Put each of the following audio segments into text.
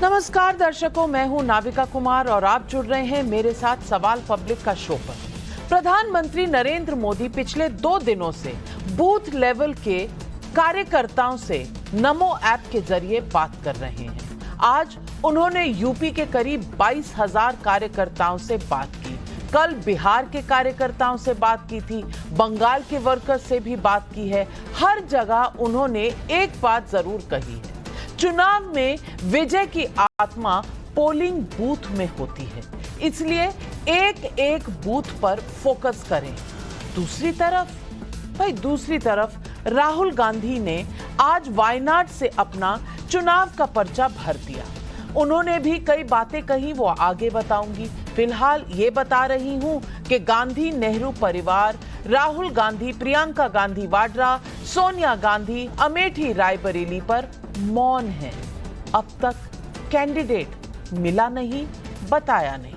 नमस्कार दर्शकों, मैं हूं नाविका कुमार और आप जुड़ रहे हैं मेरे साथ सवाल पब्लिक का शो पर। प्रधानमंत्री नरेंद्र मोदी पिछले 2 दिनों से बूथ लेवल के कार्यकर्ताओं से नमो ऐप के जरिए बात कर रहे हैं। आज उन्होंने यूपी के करीब 22,000 कार्यकर्ताओं से बात की। कल बिहार के कार्यकर्ताओं से बात की थी, बंगाल के वर्कर्स से भी बात की है। हर जगह उन्होंने एक बात जरूर कही है, चुनाव में विजय की आत्मा पोलिंग बूथ में होती है, इसलिए एक एक बूथ पर फोकस करें। दूसरी तरफ राहुल गांधी ने आज वायनाड से अपना चुनाव का पर्चा भर दिया। उन्होंने भी कई बातें कही, वो आगे बताऊंगी। फिलहाल ये बता रही हूं कि गांधी नेहरू परिवार, राहुल गांधी, प्रियंका गांधी वाड्रा, सोनिया गांधी अमेठी रायबरेली पर मौन है। अब तक कैंडिडेट मिला नहीं, बताया नहीं।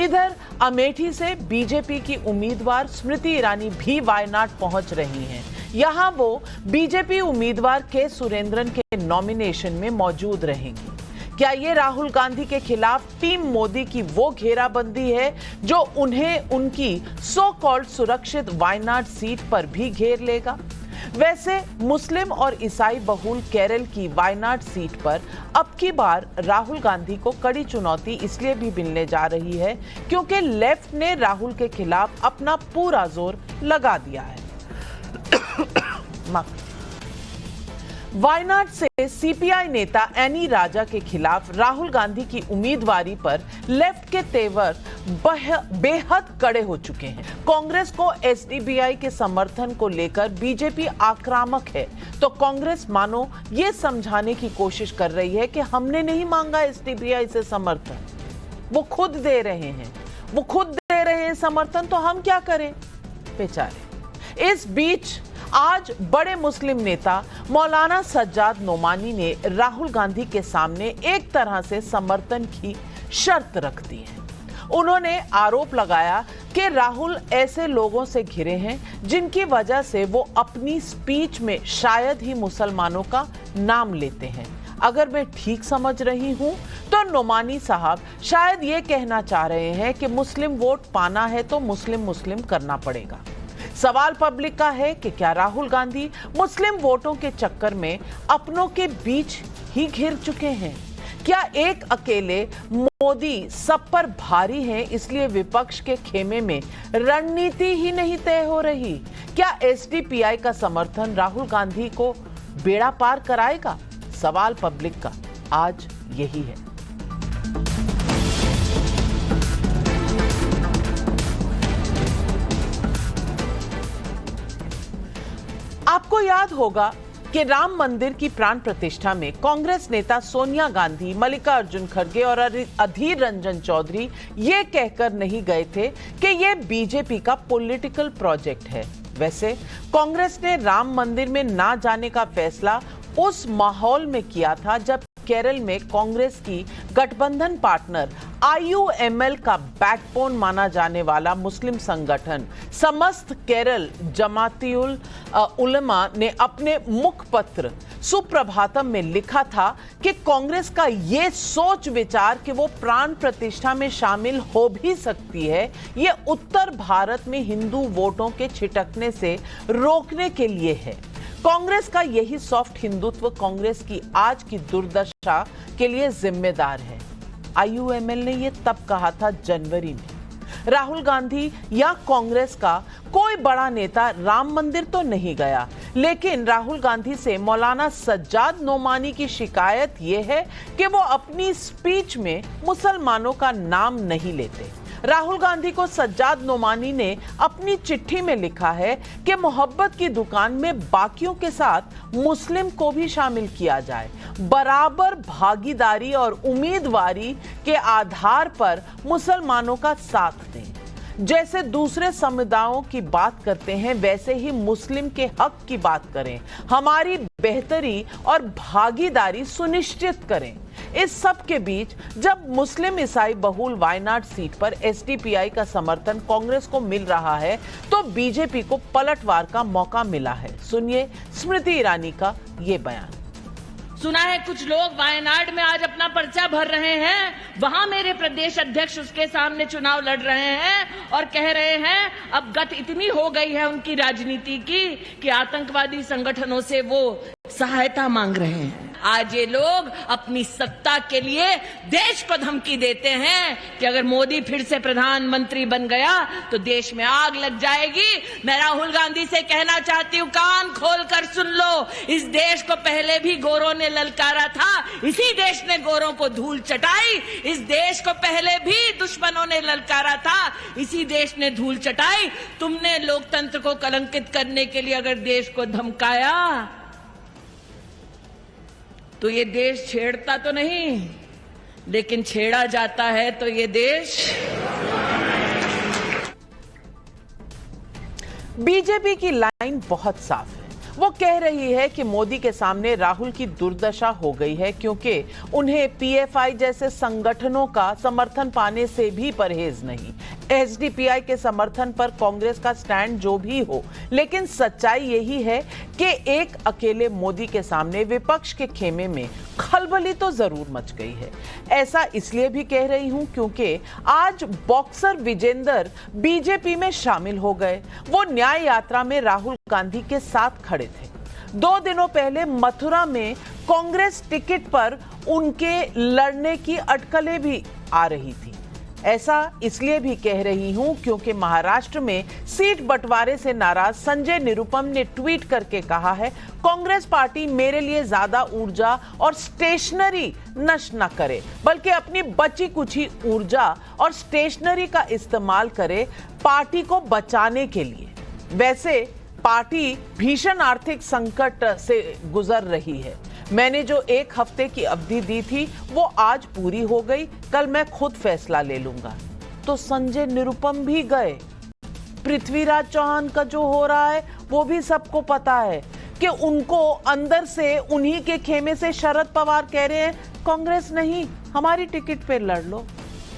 इधर अमेठी से बीजेपी की उम्मीदवार स्मृति ईरानी भी वायनाड पहुंच रही हैं। यहां वो बीजेपी उम्मीदवार के सुरेंद्रन के नॉमिनेशन में मौजूद रहेंगी। क्या ये राहुल गांधी के खिलाफ टीम मोदी की वो घेराबंदी है जो उन्हें उनकी सो कॉल्ड सुरक्षित वायनाड सीट पर भी घेर लेगा? वैसे मुस्लिम और ईसाई बहुल केरल की वायनाड सीट पर अब की बार राहुल गांधी को कड़ी चुनौती इसलिए भी मिलने जा रही है क्योंकि लेफ्ट ने राहुल के खिलाफ अपना पूरा जोर लगा दिया है। वायनाड से सीपीआई नेता एनी राजा के खिलाफ राहुल गांधी की उम्मीदवारी पर लेफ्ट के तेवर बेहद कड़े हो चुके हैं। कांग्रेस को एसडीपीआई के समर्थन को लेकर बीजेपी आक्रामक है, तो कांग्रेस मानो ये समझाने की कोशिश कर रही है कि हमने नहीं मांगा एसडीपीआई से समर्थन, वो खुद दे रहे हैं समर्थन, तो हम क्या करें बेचारे। इस बीच आज बड़े मुस्लिम नेता मौलाना सज्जाद नोमानी ने राहुल गांधी के सामने एक तरह से समर्थन की शर्त रख दी है। उन्होंने आरोप लगाया कि राहुल ऐसे लोगों से घिरे हैं जिनकी वजह से वो अपनी स्पीच में शायद ही मुसलमानों का नाम लेते हैं। अगर मैं ठीक समझ रही हूं तो नोमानी साहब शायद ये कहना चाह रहे हैं कि मुस्लिम वोट पाना है तो मुस्लिम करना पड़ेगा। सवाल पब्लिक का है कि क्या राहुल गांधी मुस्लिम वोटों के चक्कर में अपनों के बीच ही घिर चुके हैं? क्या एक अकेले मोदी सब पर भारी हैं, इसलिए विपक्ष के खेमे में रणनीति ही नहीं तय हो रही? क्या एसडीपीआई का समर्थन राहुल गांधी को बेड़ा पार कराएगा? सवाल पब्लिक का आज यही है। आपको याद होगा कि राम मंदिर की प्राण प्रतिष्ठा में कांग्रेस नेता सोनिया गांधी, मल्लिकार्जुन खड़गे और अधीर रंजन चौधरी ये कहकर नहीं गए थे कि ये बीजेपी का पॉलिटिकल प्रोजेक्ट है। वैसे कांग्रेस ने राम मंदिर में ना जाने का फैसला उस माहौल में किया था जब केरल में कांग्रेस की गठबंधन पार्टनर आईयूएमएल का बैकबोन माना जाने वाला मुस्लिम संगठन समस्त केरल जमातिउल उलमा ने अपने मुखपत्र सुप्रभातम में लिखा था कि कांग्रेस का ये सोच विचार कि वो प्राण प्रतिष्ठा में शामिल हो भी सकती है, ये उत्तर भारत में हिंदू वोटों के छिटकने से रोकने के लिए है। कांग्रेस का यही सॉफ्ट हिंदुत्व कांग्रेस की आज की दुर्दशा के लिए जिम्मेदार है। आईयूएमएल ने यह तब कहा था जनवरी में। राहुल गांधी या कांग्रेस का कोई बड़ा नेता राम मंदिर तो नहीं गया, लेकिन राहुल गांधी से मौलाना सज्जाद नोमानी की शिकायत यह है कि वो अपनी स्पीच में मुसलमानों का नाम नहीं लेते। राहुल गांधी को सज्जाद नोमानी ने अपनी चिट्ठी में लिखा है कि मोहब्बत की दुकान में बाकियों के साथ मुस्लिम को भी शामिल किया जाए, बराबर भागीदारी और उम्मीदवारी के आधार पर मुसलमानों का साथ दें। जैसे दूसरे समुदायों की बात करते हैं वैसे ही मुस्लिम के हक की बात करें, हमारी बेहतरी और भागीदारी सुनिश्चित करें। इस सब के बीच जब मुस्लिम ईसाई बहुल वायनाड सीट पर एसडीपीआई का समर्थन कांग्रेस को मिल रहा है तो बीजेपी को पलटवार का मौका मिला है। सुनिए स्मृति ईरानी का ये बयान। सुना है कुछ लोग वायनाड में आज अपना पर्चा भर रहे हैं, वहां मेरे प्रदेश अध्यक्ष उसके सामने चुनाव लड़ रहे हैं और कह रहे हैं अब गत इतनी हो गई है उनकी राजनीति की कि आतंकवादी संगठनों से वो सहायता मांग रहे हैं। आज ये लोग अपनी सत्ता के लिए देश को धमकी देते हैं कि अगर मोदी फिर से प्रधानमंत्री बन गया तो देश में आग लग जाएगी। मैं राहुल गांधी से कहना चाहती हूं, कान खोलकर सुन लो, इस देश को पहले भी गोरों ने ललकारा था, इसी देश ने गोरों को धूल चटाई। इस देश को पहले भी दुश्मनों ने ललकारा था, इसी देश ने धूल चटाई। तुमने लोकतंत्र को कलंकित करने के लिए अगर देश को धमकाया तो ये देश छेड़ता तो नहीं, लेकिन छेड़ा जाता है तो ये देश। बीजेपी की लाइन बहुत साफ है। वो कह रही है कि मोदी के सामने राहुल की दुर्दशा हो गई है क्योंकि उन्हें पीएफआई जैसे संगठनों का समर्थन पाने से भी परहेज नहीं। एसडीपीआई के समर्थन पर कांग्रेस का स्टैंड जो भी हो, लेकिन सच्चाई यही है कि एक अकेले मोदी के सामने विपक्ष के खेमे में खलबली तो जरूर मच गई है। ऐसा इसलिए भी कह रही हूं क्योंकि आज बॉक्सर विजेंदर बीजेपी में शामिल हो गए। वो न्याय यात्रा में राहुल गांधी के साथ खड़े थे। 2 दिनों पहले मथुरा में कांग्रेस टिकट पर उनके लड़ने की अटकलें भी आ रही थी। ऐसा इसलिए भी कह रही हूं क्योंकि महाराष्ट्र में सीट बंटवारे से नाराज संजय निरुपम ने ट्वीट करके कहा है, कांग्रेस पार्टी मेरे लिए ज्यादा ऊर्जा और स्टेशनरी नष्ट न करे, बल्कि अपनी बची कुची ऊर्जा और स्टेशनरी का इस्तेमाल करे पार्टी को बचाने के लिए। वैसे पार्टी भीषण आर्थिक संकट से गुजर रही है। मैंने जो 1 हफ्ते की अवधि दी थी वो आज पूरी हो गई, कल मैं खुद फैसला ले लूंगा। तो संजय निरुपम भी गए। पृथ्वीराज चौहान का जो हो रहा है वो भी सबको पता है कि उनको अंदर से उन्हीं के खेमे से शरद पवार कह रहे हैं कांग्रेस नहीं, हमारी टिकट पे लड़ लो।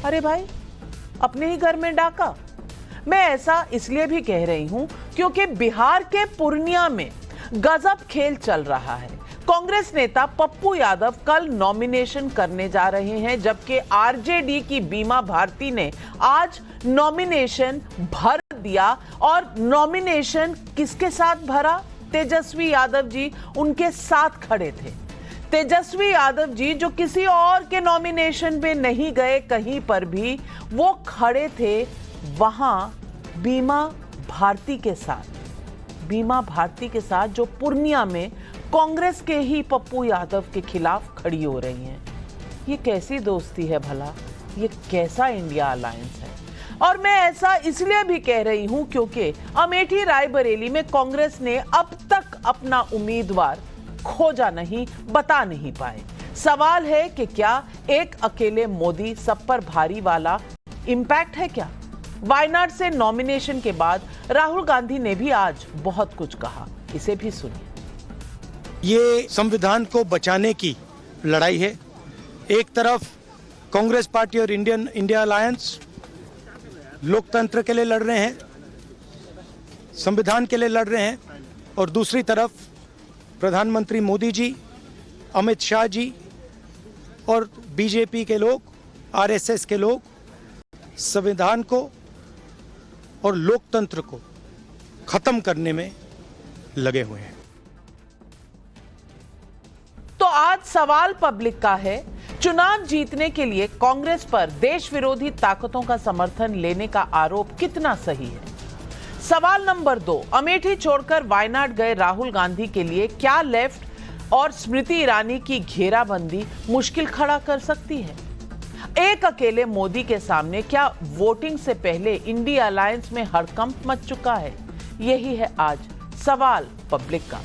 अरे भाई, अपने ही घर में डाका। मैं ऐसा इसलिए भी कह रही हूं क्योंकि बिहार के पूर्णिया में गजब खेल चल रहा है। कांग्रेस नेता पप्पू यादव कल नॉमिनेशन करने जा रहे हैं, जबकि आरजेडी की बीमा भारती ने आज नॉमिनेशन भर दिया। और नॉमिनेशन किसके साथ भरा? तेजस्वी यादव जी उनके साथ खड़े थे। तेजस्वी यादव जी जो किसी और के नॉमिनेशन पे नहीं गए कहीं पर भी, वो खड़े थे वहां बीमा भारती के साथ। बीमा भारती के साथ जो पूर्णिया में कांग्रेस के ही पप्पू यादव के खिलाफ खड़ी हो रही हैं। ये कैसी दोस्ती है भला? ये कैसा इंडिया अलायंस है? और मैं ऐसा इसलिए भी कह रही हूं क्योंकि अमेठी रायबरेली में कांग्रेस ने अब तक अपना उम्मीदवार खोजा नहीं, बता नहीं पाए। सवाल है कि क्या एक अकेले मोदी सब पर भारी वाला इंपैक्ट है क्या? वायनाड से नॉमिनेशन के बाद राहुल गांधी ने भी आज बहुत कुछ कहा, इसे भी सुनिए। ये संविधान को बचाने की लड़ाई है। एक तरफ कांग्रेस पार्टी और इंडिया अलायंस लोकतंत्र के लिए लड़ रहे हैं, संविधान के लिए लड़ रहे हैं, और दूसरी तरफ प्रधानमंत्री मोदी जी, अमित शाह जी और बीजेपी के लोग, आरएसएस के लोग संविधान को और लोकतंत्र को खत्म करने में लगे हुए हैं। तो आज सवाल पब्लिक का है, चुनाव जीतने के लिए कांग्रेस पर देश विरोधी ताकतों का समर्थन लेने का आरोप कितना सही है? सवाल नंबर 2, अमेठी छोड़कर वायनाड गए राहुल गांधी के लिए क्या लेफ्ट और स्मृति ईरानी की घेराबंदी मुश्किल खड़ा कर सकती है? एक अकेले मोदी के सामने क्या वोटिंग से पहले इंडिया अलायंस में हड़कंप मच चुका है? यही है आज सवाल पब्लिक का।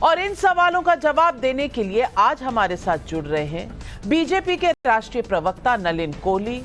और इन सवालों का जवाब देने के लिए आज हमारे साथ जुड़ रहे हैं बीजेपी के राष्ट्रीय प्रवक्ता नलिन कोहली,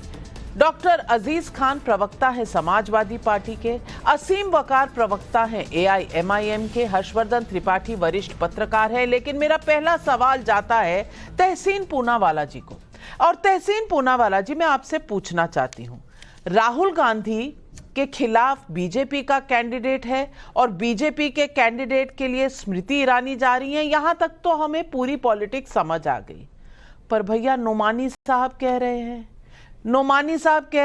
डॉक्टर अजीज खान प्रवक्ता है समाजवादी पार्टी के, असीम वकार प्रवक्ता है AIMIM के, हर्षवर्धन त्रिपाठी वरिष्ठ पत्रकार है। लेकिन मेरा पहला सवाल जाता है तहसीन पूनावाला जी को। और तहसीन पूनावाला जी, मैं आपसे पूछना चाहती हूं, राहुल गांधी के खिलाफ बीजेपी का कैंडिडेट है और बीजेपी के कैंडिडेट के लिए स्मृति ईरानी जा रही हैं, यहां तक तो हमें पूरी पॉलिटिक्स समझ आ गई। पर भैया नोमानी साहब कह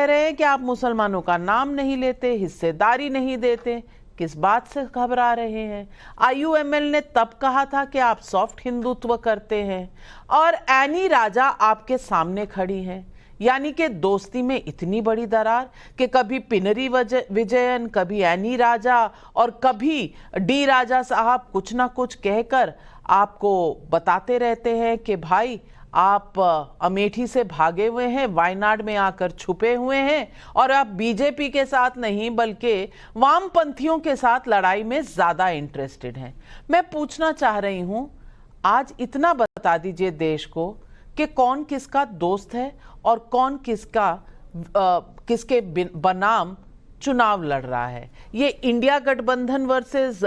रहे हैं कि आप मुसलमानों का नाम नहीं लेते, हिस्सेदारी नहीं देते, किस बात से घबरा रहे हैं? आईयूएमएल ने तब कहा था कि आप सॉफ्ट हिंदुत्व करते हैं और एनी राजा आपके सामने खड़ी हैं, यानी कि दोस्ती में इतनी बड़ी दरार कि कभी पिनरी विजयन, कभी एनी राजा और कभी डी राजा साहब कुछ ना कुछ कहकर आपको बताते रहते हैं कि भाई आप अमेठी से भागे हुए हैं, वायनाड में आकर छुपे हुए हैं और आप बीजेपी के साथ नहीं बल्कि वामपंथियों के साथ लड़ाई में ज्यादा इंटरेस्टेड हैं। मैं पूछना चाह रही हूं, आज इतना बता दीजिए देश को कि कौन किसका दोस्त है और कौन किसके बनाम चुनाव लड़ रहा है। ये इंडिया गठबंधन वर्सेस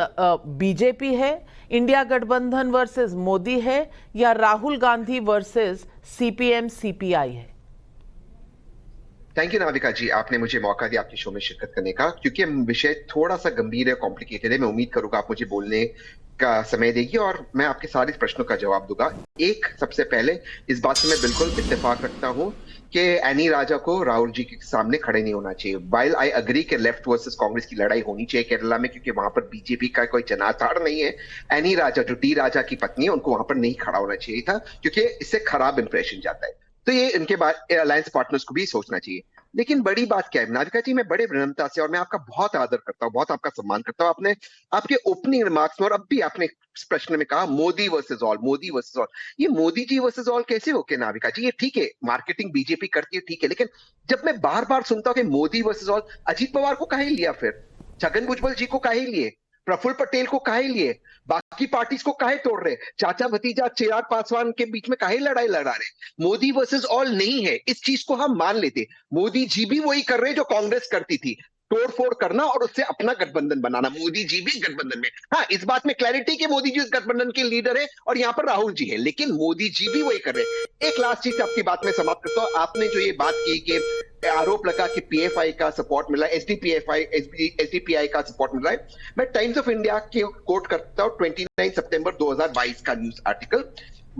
बीजेपी है, इंडिया गठबंधन वर्सेस मोदी है, या Rahul Gandhi versus CPM CPI है? थैंक यू नाविका जी, आपने मुझे मौका दिया आपकी शो में शिरकत करने का, क्योंकि विषय थोड़ा सा गंभीर है, कॉम्प्लिकेटेड है। मैं उम्मीद करूंगा आप मुझे बोलने का समय देगी और मैं आपके सारे प्रश्नों का जवाब दूंगा। एक, सबसे पहले इस बात से मैं बिल्कुल इत्तेफाक रखता हूं कि एनी राजा को राहुल जी के सामने खड़े नहीं होना चाहिए। वाइल आई अग्री कि लेफ्ट वर्सेस कांग्रेस की लड़ाई होनी चाहिए केरला में, क्योंकि वहां पर बीजेपी का कोई जनाधार नहीं है। एनी राजा जो डी राजा की पत्नी है, उनको वहां पर नहीं खड़ा होना चाहिए था, क्योंकि इससे खराब इंप्रेशन जाता है। तो ये इनके बाद अलायंस पार्टनर्स को भी सोचना चाहिए। लेकिन बड़ी बात क्या है नाविका जी, मैं बड़े विनम्रता से, और मैं आपका बहुत आदर करता हूं, बहुत आपका सम्मान करता हूं, आपने आपके ओपनिंग रिमार्क्स में और अब भी आपने प्रश्न में कहा Modi versus all, Modi versus all. ये मोदी जी वर्सेस ऑल कैसे होके नाविका जी? ये ठीक है, मार्केटिंग बीजेपी करती है, ठीक है, लेकिन जब मैं बार बार सुनता हूं कि मोदी वर्सेस ऑल, अजीत पवार को काहे लिया, फिर छगन भुजबल जी को काहे लिए, प्रफुल्ल पटेल को काहे लिए, बाकी पार्टीज को काहे तोड़ रहे, चाचा भतीजा चिराग पासवान के बीच में काहे लड़ाई लड़ा रहे? मोदी वर्सेस ऑल नहीं है, इस चीज को हम मान लेते। मोदी जी भी वही कर रहे जो कांग्रेस करती थी, तोड़ फोड़ करना और उससे अपना गठबंधन बनाना। मोदी जी भी गठबंधन में, हाँ, इस बात में क्लैरिटी कि मोदी जी इस गठबंधन के लीडर है और यहाँ पर राहुल जी है, लेकिन मोदी जी भी वही कर रहे हैं। एक लास्ट चीज आपकी बात में समाप्त करता हूं। आपने जो ये बात की कि आरोप लगा कि पीएफआई का सपोर्ट मिला, एसडीपीआई का सपोर्ट मिला है, मैं टाइम्स ऑफ इंडिया के कोट करता हूं 29 सितंबर 2022 का न्यूज आर्टिकल।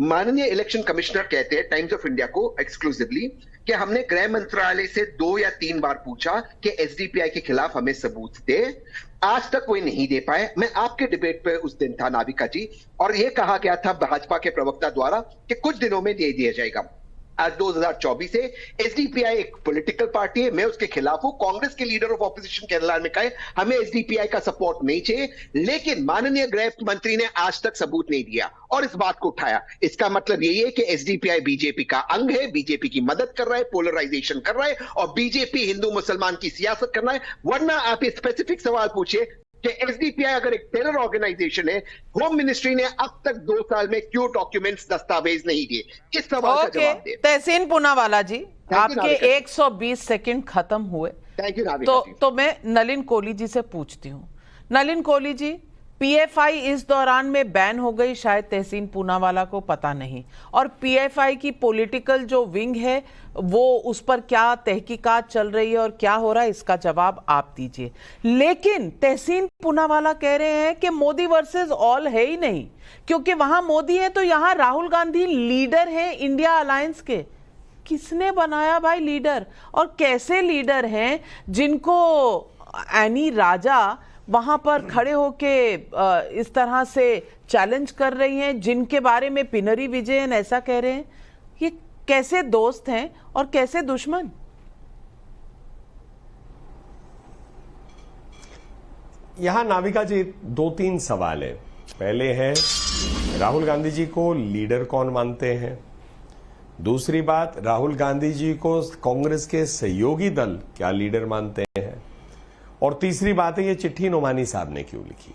माननीय इलेक्शन कमिश्नर कहते हैं टाइम्स ऑफ इंडिया को एक्सक्लूसिवली कि हमने गृह मंत्रालय से 2 या 3 बार पूछा कि एसडीपीआई के खिलाफ हमें सबूत दे, आज तक कोई नहीं दे पाए। मैं आपके डिबेट पे उस दिन था नाविका जी, और यह कहा गया था भाजपा के प्रवक्ता द्वारा कि कुछ दिनों में दे दिया जाएगा। आज 2024 से एसडीपीआई एक पॉलिटिकल पार्टी है, मैं उसके खिलाफ हूं। कांग्रेस के लीडर ऑफ ऑपोजिशन केरला में कहे हमें एसडीपीआई का सपोर्ट नहीं चाहिए, लेकिन माननीय गृह मंत्री ने आज तक सबूत नहीं दिया और इस बात को उठाया। इसका मतलब यही है कि एसडीपीआई बीजेपी का अंग है, बीजेपी की मदद कर रहा है, पोलराइजेशन कर रहा है और बीजेपी हिंदू मुसलमान की सियासत कर रहा है। वरना आप ये स्पेसिफिक सवाल पूछिए कि एसडीपीआई अगर एक टेरर ऑर्गेनाइजेशन है, होम मिनिस्ट्री ने अब तक 2 साल में क्यों डॉक्यूमेंट्स दस्तावेज नहीं दिए? इस सवाल का जवाब दे। तहसीन पूनावाला जी, आपके 120 सेकंड खत्म हुए। Thank you. तो मैं नलिन कोहली जी से पूछती हूँ। नलिन कोहली जी, पीएफआई इस दौरान में बैन हो गई, शायद तहसीन पूनावाला को पता नहीं, और पीएफआई की पॉलिटिकल जो विंग है वो उस पर क्या तहकीकात चल रही है और क्या हो रहा है, इसका जवाब आप दीजिए। लेकिन तहसीन पूनावाला कह रहे हैं कि मोदी वर्सेस ऑल है ही नहीं, क्योंकि वहां मोदी है तो यहां राहुल गांधी लीडर हैं इंडिया अलायंस के। किसने बनाया भाई लीडर, और कैसे लीडर हैं जिनको एनी राजा वहां पर खड़े होके इस तरह से चैलेंज कर रही हैं, जिनके बारे में पिनरी विजयन ऐसा कह रहे हैं? ये कैसे दोस्त हैं और कैसे दुश्मन? यहां नाविका जी 2-3 सवाल है। पहले है राहुल गांधी जी को लीडर कौन मानते हैं, दूसरी बात राहुल गांधी जी को कांग्रेस के सहयोगी दल क्या लीडर मानते हैं, और तीसरी बात है ये चिट्ठी नोमानी साहब ने क्यों लिखी।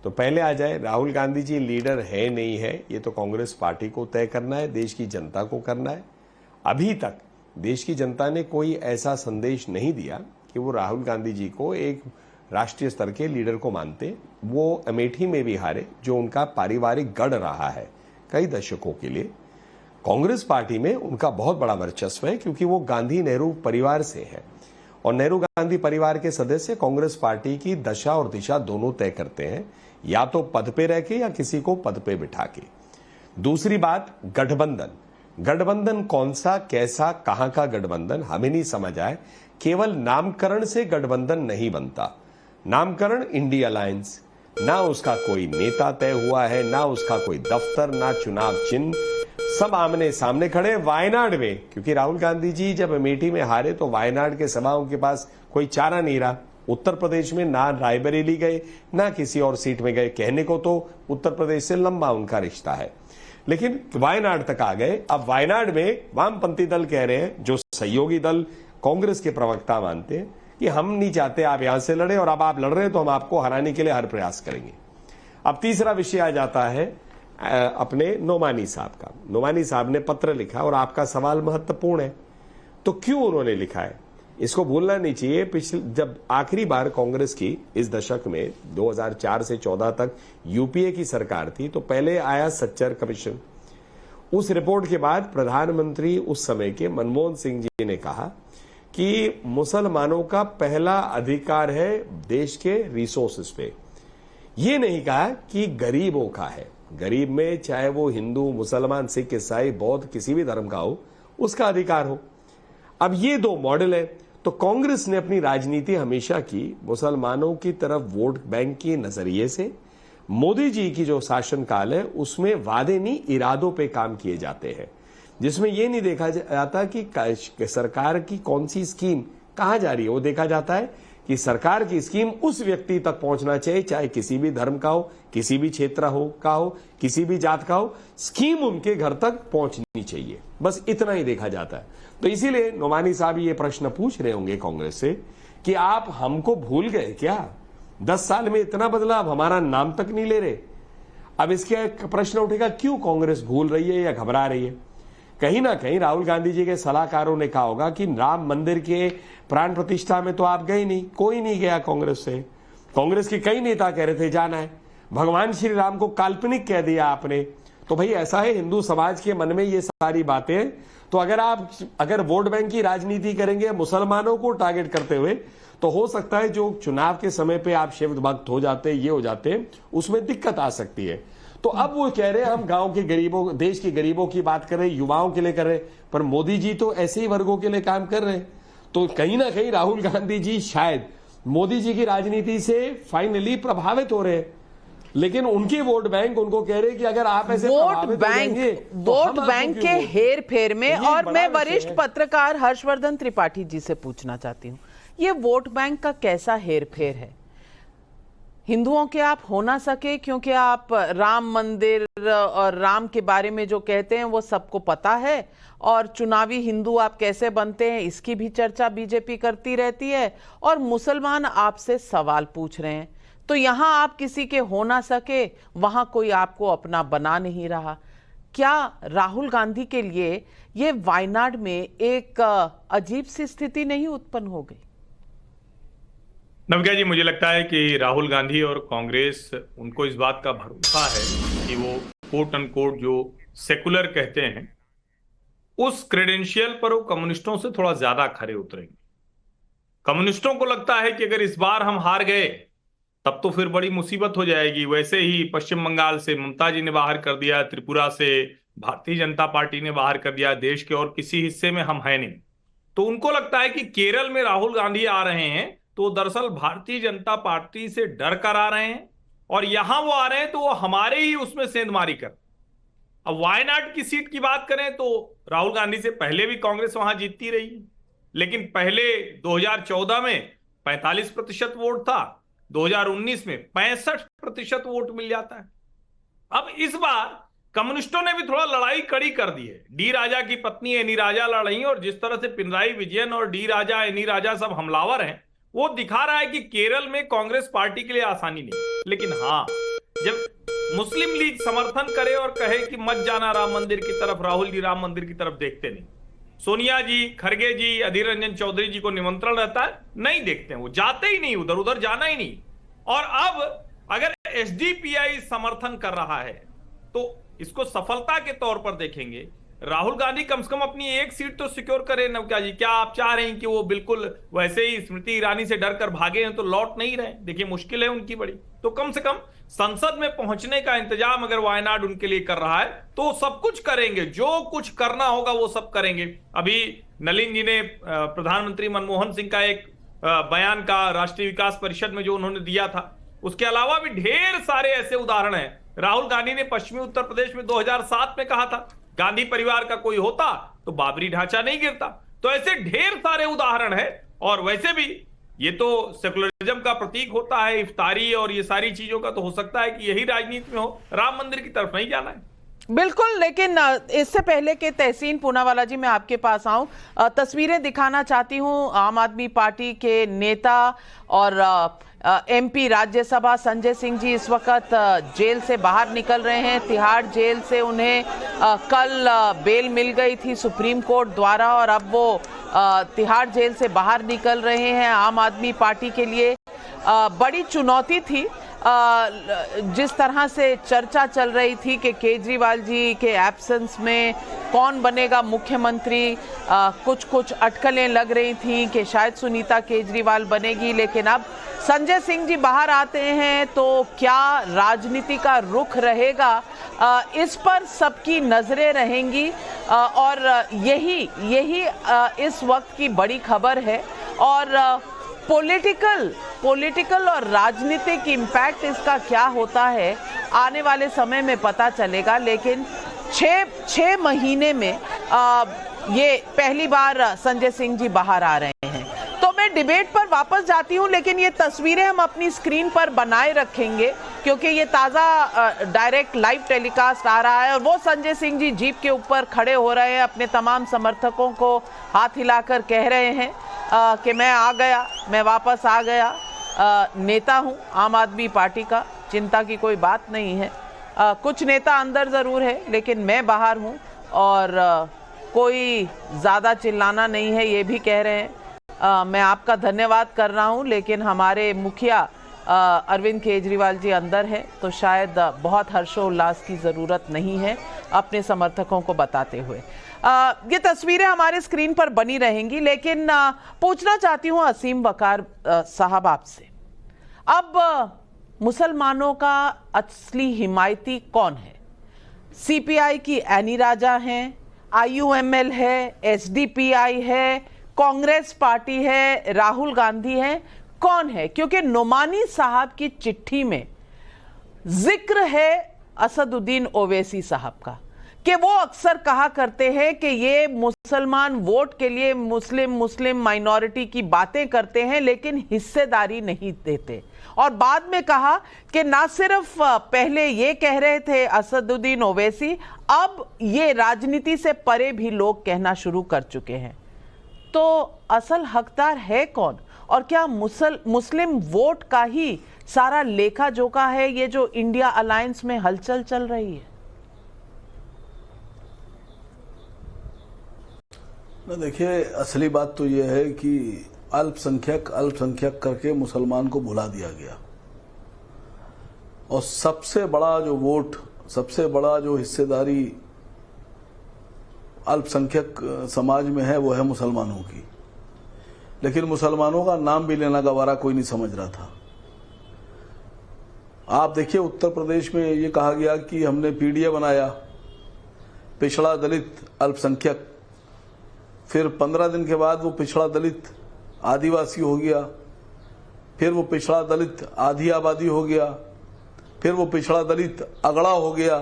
तो पहले आ जाए, राहुल गांधी जी लीडर है नहीं है ये तो कांग्रेस पार्टी को तय करना है, देश की जनता को करना है। अभी तक देश की जनता ने कोई ऐसा संदेश नहीं दिया कि वो राहुल गांधी जी को एक राष्ट्रीय स्तर के लीडर को मानते। वो अमेठी में भी हारे, जो उनका पारिवारिक गढ़ रहा है कई दशकों के लिए। कांग्रेस पार्टी में उनका बहुत बड़ा वर्चस्व है क्योंकि वो गांधी नेहरू परिवार से है और नेहरू गांधी परिवार के सदस्य कांग्रेस पार्टी की दशा और दिशा दोनों तय करते हैं, या तो पद पे रह के या किसी को पद पे बिठा के। दूसरी बात, गठबंधन कौन सा, कैसा, कहां का गठबंधन हमें नहीं समझ आए। केवल नामकरण से गठबंधन नहीं बनता। नामकरण इंडिया अलायंस, ना उसका कोई नेता तय हुआ है, ना उसका कोई दफ्तर, ना चुनाव चिन्ह, सब आमने सामने खड़े वायनाड में। क्योंकि राहुल गांधी जी जब अमेठी में हारे तो वायनाड के सभाओं के पास कोई चारा नहीं रहा। उत्तर प्रदेश में ना रायबरेली गए, ना किसी और सीट में गए। कहने को तो उत्तर प्रदेश से लंबा उनका रिश्ता है, लेकिन वायनाड तक आ गए। अब वायनाड में वामपंथी दल कह रहे हैं, जो सहयोगी दल कांग्रेस के प्रवक्ता मानते हैं कि हम नहीं चाहते आप यहां से लड़े, और अब आप लड़ रहे हैं तो हम आपको हराने के लिए हर प्रयास करेंगे। अब तीसरा विषय आ जाता है अपने नोमानी साहब का। नोमानी साहब ने पत्र लिखा और आपका सवाल महत्वपूर्ण है। तो क्यों उन्होंने लिखा है, इसको भूलना नहीं चाहिए। जब आखिरी बार कांग्रेस की इस दशक में 2004 से 14 तक यूपीए की सरकार थी, तो पहले आया सच्चर कमीशन। उस रिपोर्ट के बाद प्रधानमंत्री उस समय के मनमोहन सिंह जी ने कहा कि मुसलमानों का पहला अधिकार है देश के रिसोर्सेस पे। ये नहीं कहा कि गरीबों का है। गरीब में चाहे वो हिंदू, मुसलमान, सिख, ईसाई, बौद्ध, किसी भी धर्म का हो, उसका अधिकार हो। अब ये दो मॉडल है। तो कांग्रेस ने अपनी राजनीति हमेशा की मुसलमानों की तरफ वोट बैंक के नजरिए से। मोदी जी की जो शासनकाल है उसमें वादे नहीं, इरादों पे काम किए जाते हैं, जिसमें यह नहीं देखा जाता कि सरकार की कौन सी स्कीम कहां जा रही है। वो देखा जाता है कि सरकार की स्कीम उस व्यक्ति तक पहुंचना चाहिए, चाहे किसी भी धर्म का हो, किसी भी क्षेत्र का हो, किसी भी जात का हो, स्कीम उनके घर तक पहुंचनी चाहिए। बस इतना ही देखा जाता है। तो इसीलिए नोमानी साहब ये प्रश्न पूछ रहे होंगे कांग्रेस से कि आप हमको भूल गए क्या? 10 साल में इतना बदला, अब हमारा नाम तक नहीं ले रहे। अब इसके प्रश्न उठेगा, क्यों कांग्रेस भूल रही है या घबरा रही है? कहीं ना कहीं राहुल गांधी जी के सलाहकारों ने कहा होगा कि राम मंदिर के प्राण प्रतिष्ठा में तो आप गए नहीं, कोई नहीं गया कांग्रेस से। कांग्रेस के कई नेता कह रहे थे जाना है। भगवान श्री राम को काल्पनिक कह दिया आपने। तो भाई ऐसा है, हिंदू समाज के मन में ये सारी बातें। तो अगर वोट बैंक की राजनीति करेंगे मुसलमानों को टारगेट करते हुए, तो हो सकता है जो चुनाव के समय पे आप शिव भक्त हो जाते, ये हो जाते, उसमें दिक्कत आ सकती है। तो अब वो कह रहे हैं हम गांव के गरीबों, देश के गरीबों की बात कर रहे हैं, युवाओं के लिए कर रहे हैं, पर मोदी जी तो ऐसे ही वर्गों के लिए काम कर रहे हैं। तो कहीं ना कहीं राहुल गांधी जी शायद मोदी जी की राजनीति से फाइनली प्रभावित हो रहे हैं, लेकिन उनके वोट बैंक उनको कह रहे हैं कि अगर आप ऐसे वोट बैंक के हेर फेर में। और मैं वरिष्ठ पत्रकार हर्षवर्धन त्रिपाठी जी से पूछना चाहती हूँ, ये वोट बैंक का कैसा हेर फेर है? हिंदुओं के आप हो ना सके क्योंकि आप राम मंदिर और राम के बारे में जो कहते हैं वो सबको पता है, और चुनावी हिंदू आप कैसे बनते हैं इसकी भी चर्चा बीजेपी करती रहती है, और मुसलमान आपसे सवाल पूछ रहे हैं। तो यहां आप किसी के हो ना सके, वहां कोई आपको अपना बना नहीं रहा। क्या राहुल गांधी के लिए ये वायनाड में एक अजीब सी स्थिति नहीं उत्पन्न हो गई? नवग्या जी, मुझे लगता है कि राहुल गांधी और कांग्रेस, उनको इस बात का भरोसा है कि वो कोट अनकोट जो सेकुलर कहते हैं, उस क्रेडेंशियल पर वो कम्युनिस्टों से थोड़ा ज्यादा खरे उतरेंगे। कम्युनिस्टों को लगता है कि अगर इस बार हम हार गए तब तो फिर बड़ी मुसीबत हो जाएगी। वैसे ही पश्चिम बंगाल से ममता जी ने बाहर कर दिया, त्रिपुरा से भारतीय जनता पार्टी ने बाहर कर दिया, देश के और किसी हिस्से में हम है नहीं। तो उनको लगता है कि केरल में राहुल गांधी आ रहे हैं तो दरअसल भारतीय जनता पार्टी से डर कर आ रहे हैं, और यहां वो आ रहे हैं तो वो हमारे ही उसमें सेंधमारी कर। अब वायनाड की सीट की बात करें तो राहुल गांधी से पहले भी कांग्रेस वहां जीतती रही, लेकिन पहले 2014 में 45% वोट था, 2019 में 65% वोट मिल जाता है। अब इस बार कम्युनिस्टों ने भी थोड़ा लड़ाई कड़ी कर दी है। डी राजा की पत्नी एनी राजा लड़ रही, और जिस तरह से पिनराई विजयन और डी राजा, एनी राजा सब हमलावर हैं, वो दिखा रहा है कि केरल में कांग्रेस पार्टी के लिए आसानी नहीं। लेकिन हाँ, जब मुस्लिम लीग समर्थन करे और कहे कि मत जाना राम मंदिर की तरफ, राहुल जी राम मंदिर की तरफ देखते नहीं। सोनिया जी, खड़गे जी, अधीर रंजन चौधरी जी को निमंत्रण रहता है, नहीं देखते हैं, वो जाते ही नहीं, उधर उधर जाना ही नहीं। और अब अगर एसडीपीआई समर्थन कर रहा है तो इसको सफलता के तौर पर देखेंगे। राहुल गांधी कम से कम अपनी एक सीट तो सिक्योर करे। नवक्या जी, क्या आप चाह रहे हैं कि वो बिल्कुल वैसे ही स्मृति ईरानी से डर कर भागे हैं तो लौट नहीं रहे? देखिए मुश्किल है उनकी बड़ी, तो कम से कम संसद में पहुंचने का इंतजाम अगर वायनाड उनके लिए कर रहा है तो सब कुछ करेंगे, जो कुछ करना होगा वो सब करेंगे। अभी नलिन जी ने प्रधानमंत्री मनमोहन सिंह का एक बयान का राष्ट्रीय विकास परिषद में जो उन्होंने दिया था, उसके अलावा भी ढेर सारे ऐसे उदाहरण हैं। राहुल गांधी ने पश्चिमी उत्तर प्रदेश में 2007 में कहा था गांधी परिवार का कोई होता तो बाबरी ढांचा नहीं गिरता। तो ऐसे ढेर सारे उदाहरण हैं। और वैसे भी ये तो सेकुलरिज्म का प्रतीक होता है, इफ्तारी और ये सारी चीजों का, तो हो सकता है कि यही राजनीति में हो, राम मंदिर की तरफ नहीं जाना है। बिल्कुल, लेकिन इससे पहले के तहसीन पूनावाला जी मैं आपके पास आऊं, तस्वीरें दिखाना चाहती हूं आम आदमी पार्टी के नेता और एमपी राज्यसभा संजय सिंह जी इस वक्त जेल से बाहर निकल रहे हैं। तिहाड़ जेल से उन्हें कल बेल मिल गई थी सुप्रीम कोर्ट द्वारा और अब वो तिहाड़ जेल से बाहर निकल रहे हैं। आम आदमी पार्टी के लिए बड़ी चुनौती थी जिस तरह से चर्चा चल रही थी कि केजरीवाल जी के एब्सेंस में कौन बनेगा मुख्यमंत्री। कुछ अटकलें लग रही थी कि शायद सुनीता केजरीवाल बनेगी, लेकिन अब संजय सिंह जी बाहर आते हैं तो क्या राजनीति का रुख रहेगा, इस पर सबकी नजरें रहेंगी और यही इस वक्त की बड़ी खबर है। और पॉलिटिकल और राजनीतिक इम्पैक्ट इसका क्या होता है आने वाले समय में पता चलेगा। लेकिन 6 महीने में ये पहली बार संजय सिंह जी बाहर आ रहे हैं। तो मैं डिबेट पर वापस जाती हूं, लेकिन ये तस्वीरें हम अपनी स्क्रीन पर बनाए रखेंगे क्योंकि ये ताज़ा डायरेक्ट लाइव टेलीकास्ट आ रहा है और वो संजय सिंह जी जीप के ऊपर खड़े हो रहे हैं, अपने तमाम समर्थकों को हाथ हिलाकर कह रहे हैं कि मैं आ गया, मैं वापस आ गया, नेता हूं आम आदमी पार्टी का, चिंता की कोई बात नहीं है। कुछ नेता अंदर ज़रूर है लेकिन मैं बाहर हूं और कोई ज़्यादा चिल्लाना नहीं है, ये भी कह रहे हैं। मैं आपका धन्यवाद कर रहा हूं, लेकिन हमारे मुखिया अरविंद केजरीवाल जी अंदर हैं तो शायद बहुत हर्षोल्लास की ज़रूरत नहीं है अपने समर्थकों को बताते हुए। ये तस्वीरें हमारे स्क्रीन पर बनी रहेंगी, लेकिन पूछना चाहती हूँ असीम वकार साहब आपसे, अब मुसलमानों का असली हिमायती कौन है? सीपीआई की एनी राजा हैं, आईयूएमएल है, एसडीपीआई है, कांग्रेस पार्टी है, राहुल गांधी है, कौन है? क्योंकि नोमानी साहब की चिट्ठी में जिक्र है असदुद्दीन ओवैसी साहब का कि वो अक्सर कहा करते हैं कि ये मुसलमान वोट के लिए मुस्लिम माइनॉरिटी की बातें करते हैं लेकिन हिस्सेदारी नहीं देते। और बाद में कहा कि ना सिर्फ पहले ये कह रहे थे असदुद्दीन ओवैसी, अब ये राजनीति से परे भी लोग कहना शुरू कर चुके हैं। तो असल हकदार है कौन और क्या मुस्लिम वोट का ही सारा लेखा जोखा है ये जो इंडिया अलायंस में हलचल चल रही है? ना देखिए, असली बात तो यह है कि अल्पसंख्यक करके मुसलमान को भुला दिया गया और सबसे बड़ा जो वोट, सबसे बड़ा जो हिस्सेदारी अल्पसंख्यक समाज में है वो है मुसलमानों की। लेकिन मुसलमानों का नाम भी लेना गवारा कोई नहीं समझ रहा था। आप देखिए, उत्तर प्रदेश में ये कहा गया कि हमने पीडीए बनाया, पिछड़ा दलित अल्पसंख्यक, फिर 15 दिन के बाद वो पिछड़ा दलित आदिवासी हो गया, फिर वो पिछड़ा दलित आधी आबादी हो गया, फिर वो पिछड़ा दलित अगड़ा हो गया।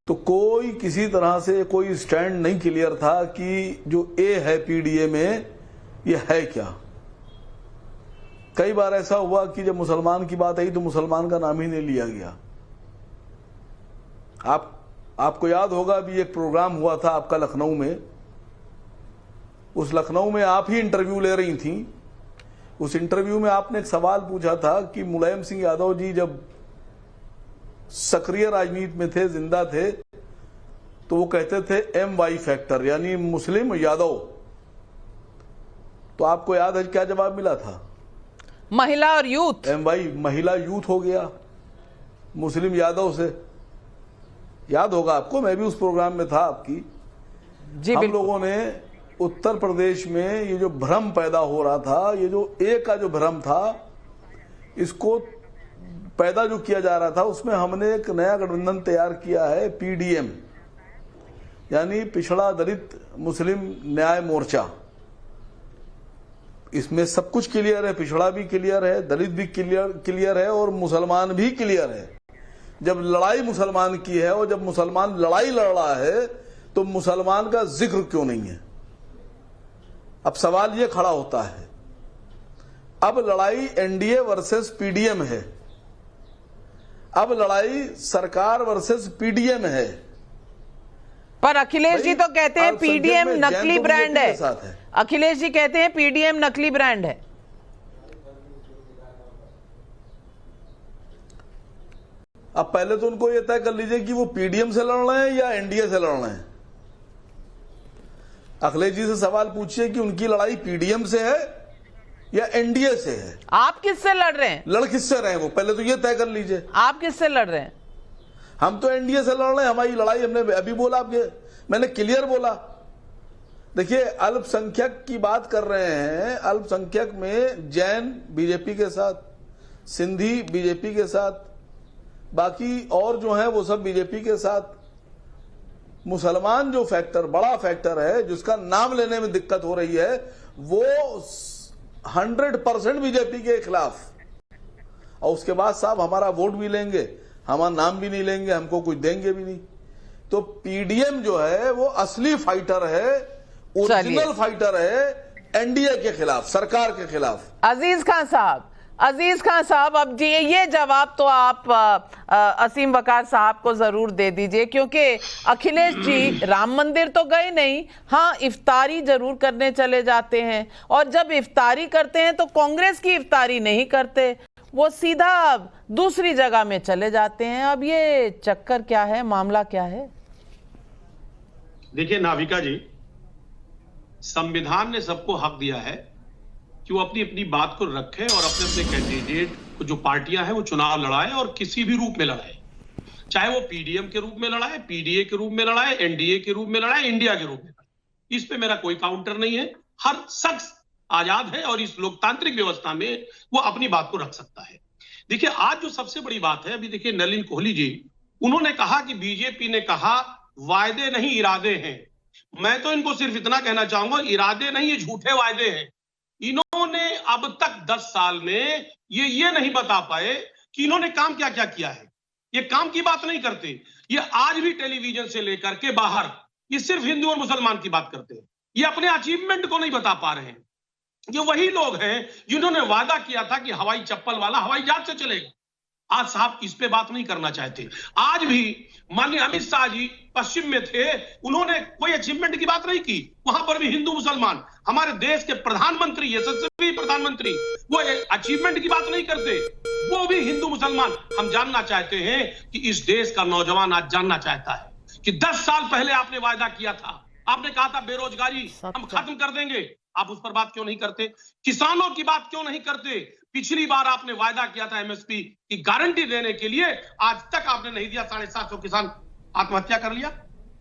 तो कोई किसी तरह से कोई स्टैंड नहीं क्लियर था कि जो ए है पीडीए में ये है क्या। कई बार ऐसा हुआ कि जब मुसलमान की बात आई तो मुसलमान का नाम ही नहीं लिया गया। आपको याद होगा, अभी एक प्रोग्राम हुआ था आपका लखनऊ में, उस लखनऊ में आप ही इंटरव्यू ले रही थी। उस इंटरव्यू में आपने एक सवाल पूछा था कि मुलायम सिंह यादव जी जब सक्रिय राजनीति में थे, जिंदा थे, तो वो कहते थे MY फैक्टर यानी मुस्लिम यादव। तो आपको याद है क्या जवाब मिला था? महिला और यूथ। MY महिला यूथ हो गया मुस्लिम यादव से। याद होगा आपको, मैं भी उस प्रोग्राम में था आपकी। जी हम बिल्कुल। लोगों ने उत्तर प्रदेश में ये जो भ्रम पैदा हो रहा था, ये जो एक का जो भ्रम था, इसको पैदा जो किया जा रहा था, उसमें हमने एक नया गठबंधन तैयार किया है, पीडीएम, यानी पिछड़ा दलित मुस्लिम न्याय मोर्चा। इसमें सब कुछ क्लियर है, पिछड़ा भी क्लियर है, दलित भी क्लियर है और मुसलमान भी क्लियर है। जब लड़ाई मुसलमान की है और जब मुसलमान लड़ाई लड़ रहा है तो मुसलमान का जिक्र क्यों नहीं है? अब सवाल यह खड़ा होता है, अब लड़ाई एनडीए वर्सेस पीडीएम है, अब लड़ाई सरकार वर्सेस पीडीएम है। पर अखिलेश जी तो कहते हैं अल्पसंख्यक पीडीएम में नकली जैन ब्रांड कम्युनिटी के साथ है। है। अखिलेश जी कहते हैं पीडीएम नकली ब्रांड है। अब पहले तो उनको यह तय कर लीजिए कि वो पीडीएम से लड़ रहे हैं या एनडीए से लड़ रहे हैं। अखिलेश जी से सवाल पूछिए कि उनकी लड़ाई पीडीएम से है या एनडीए से है। आप किससे लड़ रहे हैं? लड़ किससे रहे हैं वो पहले तो ये तय कर लीजिए। आप किससे लड़ रहे हैं? हम तो एनडीए से लड़ रहे हैं। हमारी लड़ाई, हमने अभी बोला, आपके मैंने क्लियर बोला। देखिए, अल्पसंख्यक की बात कर रहे हैं, अल्पसंख्यक में जैन बीजेपी के साथ, सिंधी बीजेपी के साथ, बाकी और जो है वो सब बीजेपी के साथ। मुसलमान जो फैक्टर, बड़ा फैक्टर है, जिसका नाम लेने में दिक्कत हो रही है, वो 100% बीजेपी के खिलाफ। और उसके बाद साहब हमारा वोट भी लेंगे, हमारा नाम भी नहीं लेंगे, हमको कुछ देंगे भी नहीं। तो पीडीएम जो है वो असली फाइटर है, ओरिजिनल फाइटर है एनडीए के खिलाफ, सरकार के खिलाफ। अजीज खान साहब, अब जी ये जवाब तो आप असीम वकार साहब को जरूर दे दीजिए, क्योंकि अखिलेश जी राम मंदिर तो गए नहीं, हाँ इफ्तारी जरूर करने चले जाते हैं, और जब इफ्तारी करते हैं तो कांग्रेस की इफ्तारी नहीं करते, वो सीधा दूसरी जगह में चले जाते हैं। अब ये चक्कर क्या है, मामला क्या है? देखिए नाविका जी, संविधान ने सबको हक दिया है कि वो अपनी अपनी बात को रखें और अपने अपने कैंडिडेट को, जो पार्टियां हैं, वो चुनाव लड़ाए और किसी भी रूप में लड़ाए, चाहे वो पीडीएम के रूप में लड़ाए, पीडीए के रूप में लड़ाए, एनडीए के रूप में लड़ाए, इंडिया के रूप में लड़ाए। इस पे मेरा कोई काउंटर नहीं है। हर शख्स आजाद है और इस लोकतांत्रिक व्यवस्था में वो अपनी बात को रख सकता है। देखिए, आज जो सबसे बड़ी बात है, अभी देखिए नलिन कोहली जी, उन्होंने कहा कि बीजेपी ने कहा वायदे नहीं इरादे हैं। मैं तो इनको सिर्फ इतना कहना चाहूंगा, इरादे नहीं, ये झूठे वायदे हैं। इन्होंने अब तक 10 साल में ये नहीं बता पाए कि इन्होंने काम क्या क्या किया है। ये काम की बात नहीं करते, ये आज भी टेलीविजन से लेकर के बाहर ये सिर्फ हिंदू और मुसलमान की बात करते हैं। ये अपने अचीवमेंट को नहीं बता पा रहे हैं। ये वही लोग हैं जिन्होंने वादा किया था कि हवाई चप्पल वाला हवाई जहाज से चलेगा। आज साहब इस पे बात नहीं करना चाहते। आज भी माननीय अमित शाह जी पश्चिम में थे, उन्होंने कोई अचीवमेंट की बात नहीं की। वहां पर भी हिंदू मुसलमान, हमारे देश के प्रधानमंत्री, यशस्वी प्रधानमंत्री, वो अचीवमेंट की बात नहीं करते, वो भी हिंदू मुसलमान। हम जानना चाहते हैं कि इस देश का नौजवान आज जानना चाहता है कि 10 साल पहले आपने वायदा किया था, आपने कहा था बेरोजगारी हम खत्म कर देंगे, आप उस पर बात क्यों नहीं करते? किसानों की बात क्यों नहीं करते? पिछली बार आपने वायदा किया था एमएसपी की गारंटी देने के लिए, आज तक आपने नहीं दिया। 750 किसान आत्महत्या कर लिया,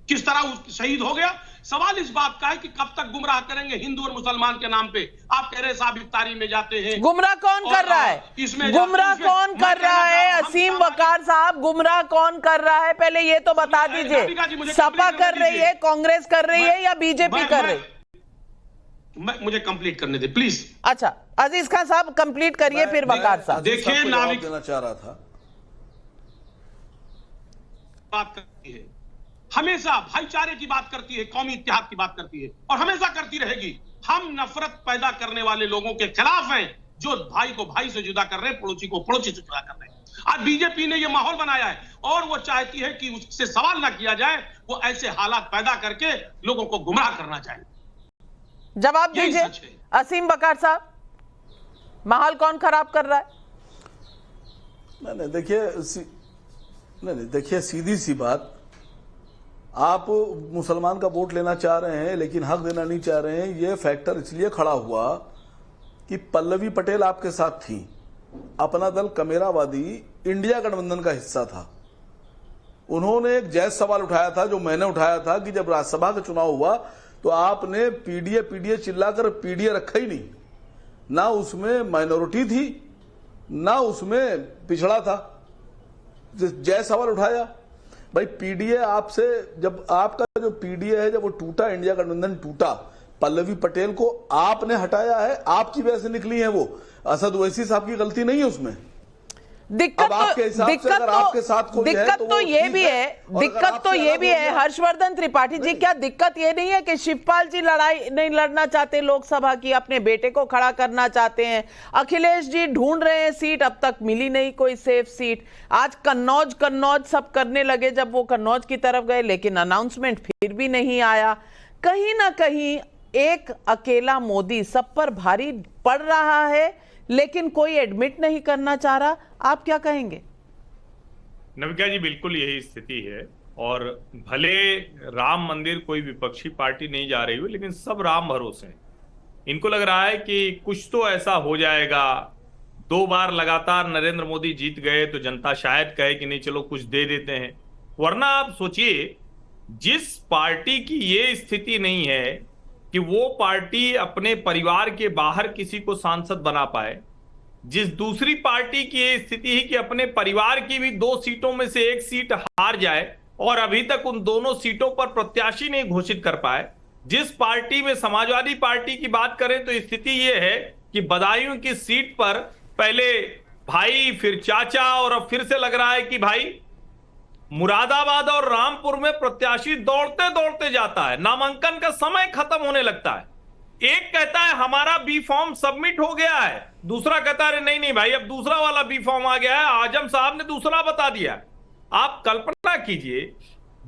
किस तरह शहीद हो गया। सवाल इस बात का है कि कब तक गुमराह करेंगे हिंदू और मुसलमान के नाम पे। आप कह रहे साहब इफ्तारी में जाते हैं, गुमराह कौन कर रहा है? गुमराह कौन कर रहा है? असीम वकार साहब, गुमराह कौन कर रहा है? पहले ये तो बता दीजिए। सपा कर रही है, कांग्रेस कर रही है, या बीजेपी कर रही है? मुझे कंप्लीट करने दे प्लीज। अच्छा, अजीज खान साहब कंप्लीट करिए, फिर वकार साहब। देखिए, नाविक देना चाह रहा था, बात करती है, हमेशा भाईचारे की बात करती है, कौमी इत्तेहाद की बात करती है, और हमेशा करती रहेगी। हम नफरत पैदा करने वाले लोगों के खिलाफ हैं, जो भाई को भाई से जुदा कर रहे हैं, पड़ोसी को पड़ोसी से जुदा कर रहे हैं। आज बीजेपी ने यह माहौल बनाया है और वो चाहती है कि उससे सवाल ना किया जाए, वो ऐसे हालात पैदा करके लोगों को गुमराह करना चाहिए। जवाब दीजिए असीम वकार साहब, माहौल कौन खराब कर रहा है? नहीं देखिए, सीधी सी बात, आप मुसलमान का वोट लेना चाह रहे हैं लेकिन हक देना नहीं चाह रहे हैं। ये फैक्टर इसलिए खड़ा हुआ कि पल्लवी पटेल आपके साथ थी, अपना दल कमेरावादी इंडिया गठबंधन का हिस्सा था, उन्होंने एक जायज सवाल उठाया था, जो मैंने उठाया था, कि जब राज्यसभा का चुनाव हुआ तो आपने पीडीए चिल्लाकर पीडीए रखा ही नहीं, ना उसमें माइनॉरिटी थी ना उसमें पिछड़ा था। जायज सवाल उठाया भाई, पीडीए आपसे, जब आपका जो पीडीए है जब वो टूटा, इंडिया गठबंधन टूटा, पल्लवी पटेल को आपने हटाया है, आपकी वजह से निकली है वो, असद ओवैसी साहब की गलती नहीं है उसमें। दिक्कत तो ये भी है हर्षवर्धन त्रिपाठी जी, क्या दिक्कत ये नहीं है कि शिवपाल जी लड़ाई नहीं लड़ना चाहते लोकसभा की, अपने बेटे को खड़ा करना चाहते हैं, अखिलेश जी ढूंढ रहे हैं सीट, अब तक मिली नहीं कोई सेफ सीट, आज कन्नौज सब करने लगे, जब वो कन्नौज की तरफ गए लेकिन अनाउंसमेंट फिर भी नहीं आया। कहीं ना कहीं एक अकेला मोदी सब पर भारी पड़ रहा है, लेकिन कोई एडमिट नहीं करना चाह रहा। आप क्या कहेंगे? नविका जी, बिल्कुल यही स्थिति है। और भले राम मंदिर कोई विपक्षी पार्टी नहीं जा रही हो, लेकिन सब राम भरोसे हैं। इनको लग रहा है कि कुछ तो ऐसा हो जाएगा, 2 बार लगातार नरेंद्र मोदी जीत गए तो जनता शायद कहे कि नहीं चलो कुछ दे देते हैं। वरना आप सोचिए, जिस पार्टी की ये स्थिति नहीं है कि वो पार्टी अपने परिवार के बाहर किसी को सांसद बना पाए, जिस दूसरी पार्टी की ये स्थिति है कि अपने परिवार की भी 2 सीटों में से 1 सीट हार जाए और अभी तक उन दोनों सीटों पर प्रत्याशी नहीं घोषित कर पाए, जिस पार्टी में समाजवादी पार्टी की बात करें तो स्थिति ये है कि बदायूं की सीट पर पहले भाई फिर चाचा और अब फिर से लग रहा है कि भाई मुरादाबाद और रामपुर में प्रत्याशी दौड़ते दौड़ते जाता है, नामांकन का समय खत्म होने लगता है। एक कहता है हमारा बी फॉर्म सबमिट हो गया है, दूसरा कहता है नहीं भाई अब दूसरा वाला बी फॉर्म आ गया है, आजम साहब ने दूसरा बता दिया। आप कल्पना कीजिए,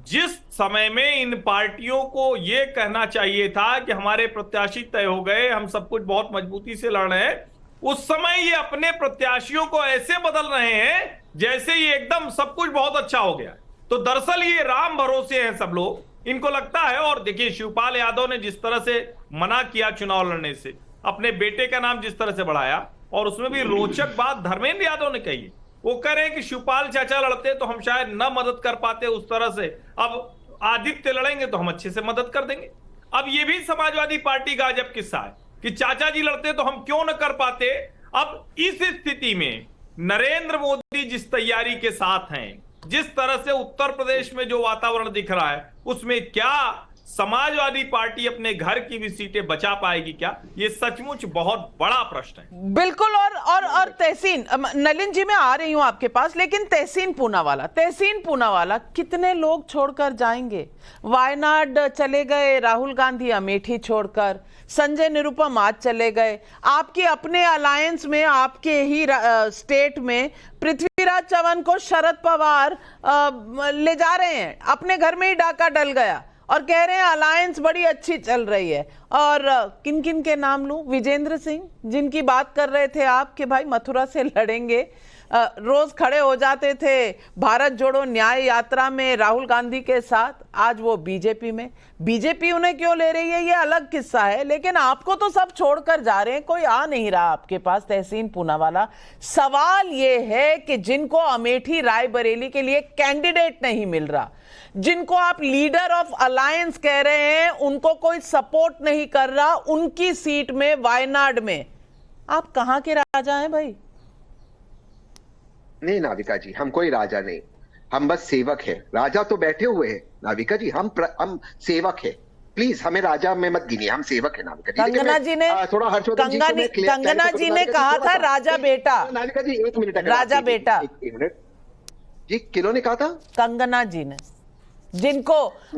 जिस समय में इन पार्टियों को यह कहना चाहिए था कि हमारे प्रत्याशी तय हो गए, हम सब कुछ बहुत मजबूती से लड़ रहे हैं, उस समय ये अपने प्रत्याशियों को ऐसे बदल रहे हैं जैसे ये एकदम सब कुछ बहुत अच्छा हो गया। तो दरअसल ये राम भरोसे हैं सब लोग, इनको लगता है। और देखिए, शिवपाल यादव ने जिस तरह से मना किया चुनाव लड़ने से, अपने बेटे का नाम जिस तरह से बढ़ाया, और उसमें भी रोचक बात धर्मेंद्र यादव ने कही है, वो कह रहे हैं कि शिवपाल चाचा लड़ते तो हम शायद न मदद कर पाते उस तरह से, अब आदित्य लड़ेंगे तो हम अच्छे से मदद कर देंगे। अब ये भी समाजवादी पार्टी का अजब किस्सा है कि चाचा जी लड़ते तो हम क्यों न कर पाते। अब इस स्थिति में नरेंद्र मोदी जिस तैयारी के साथ हैं, जिस तरह से उत्तर प्रदेश में जो वातावरण दिख रहा है, उसमें क्या समाजवादी पार्टी अपने घर की भी सीटें बचा पाएगी क्या? ये सचमुच बहुत बड़ा प्रश्न है। बिल्कुल। और तहसीन, नलिन जी मैं आ रही हूं आपके पास, लेकिन तहसीन पूनावाला कितने लोग छोड़कर जाएंगे? वायनाड चले गए राहुल गांधी, अमेठी छोड़कर, संजय निरुपम आज चले गए, आपके अपने अलायंस में, आपके ही स्टेट में पृथ्वीराज चव्हाण को शरद पवार ले जा रहे हैं, अपने घर में ही डाका डल गया और कह रहे हैं अलायंस बड़ी अच्छी चल रही है। और किन किन के नाम लूं? विजेंद्र सिंह, जिनकी बात कर रहे थे आप कि भाई मथुरा से लड़ेंगे, रोज खड़े हो जाते थे भारत जोड़ो न्याय यात्रा में राहुल गांधी के साथ, आज वो बीजेपी में। बीजेपी उन्हें क्यों ले रही है ये अलग किस्सा है, लेकिन आपको तो सब छोड़कर जा रहे हैं, कोई आ नहीं रहा आपके पास। तहसीन पूनावाला, सवाल ये है कि जिनको अमेठी रायबरेली के लिए कैंडिडेट नहीं मिल रहा, जिनको आप लीडर ऑफ अलायंस कह रहे हैं, उनको कोई सपोर्ट नहीं कर रहा, उनकी सीट में वायनाड में आप कहां के राजा हैं भाई? नहीं नाविका जी, हम कोई राजा नहीं, हम बस सेवक हैं। राजा तो बैठे हुए हैं नाविका जी, हम सेवक हैं। प्लीज हमें राजा में मत गिनिए, हम सेवक हैं नाविका जी। कंगना जी ने थोड़ा हर्षवर्धन जी ने कहा था राजा बेटा। नाविका जी 1 मिनट, राजा बेटा 1 मिनट जी, किन्होंने कहा था? कंगना जी ने, जिनको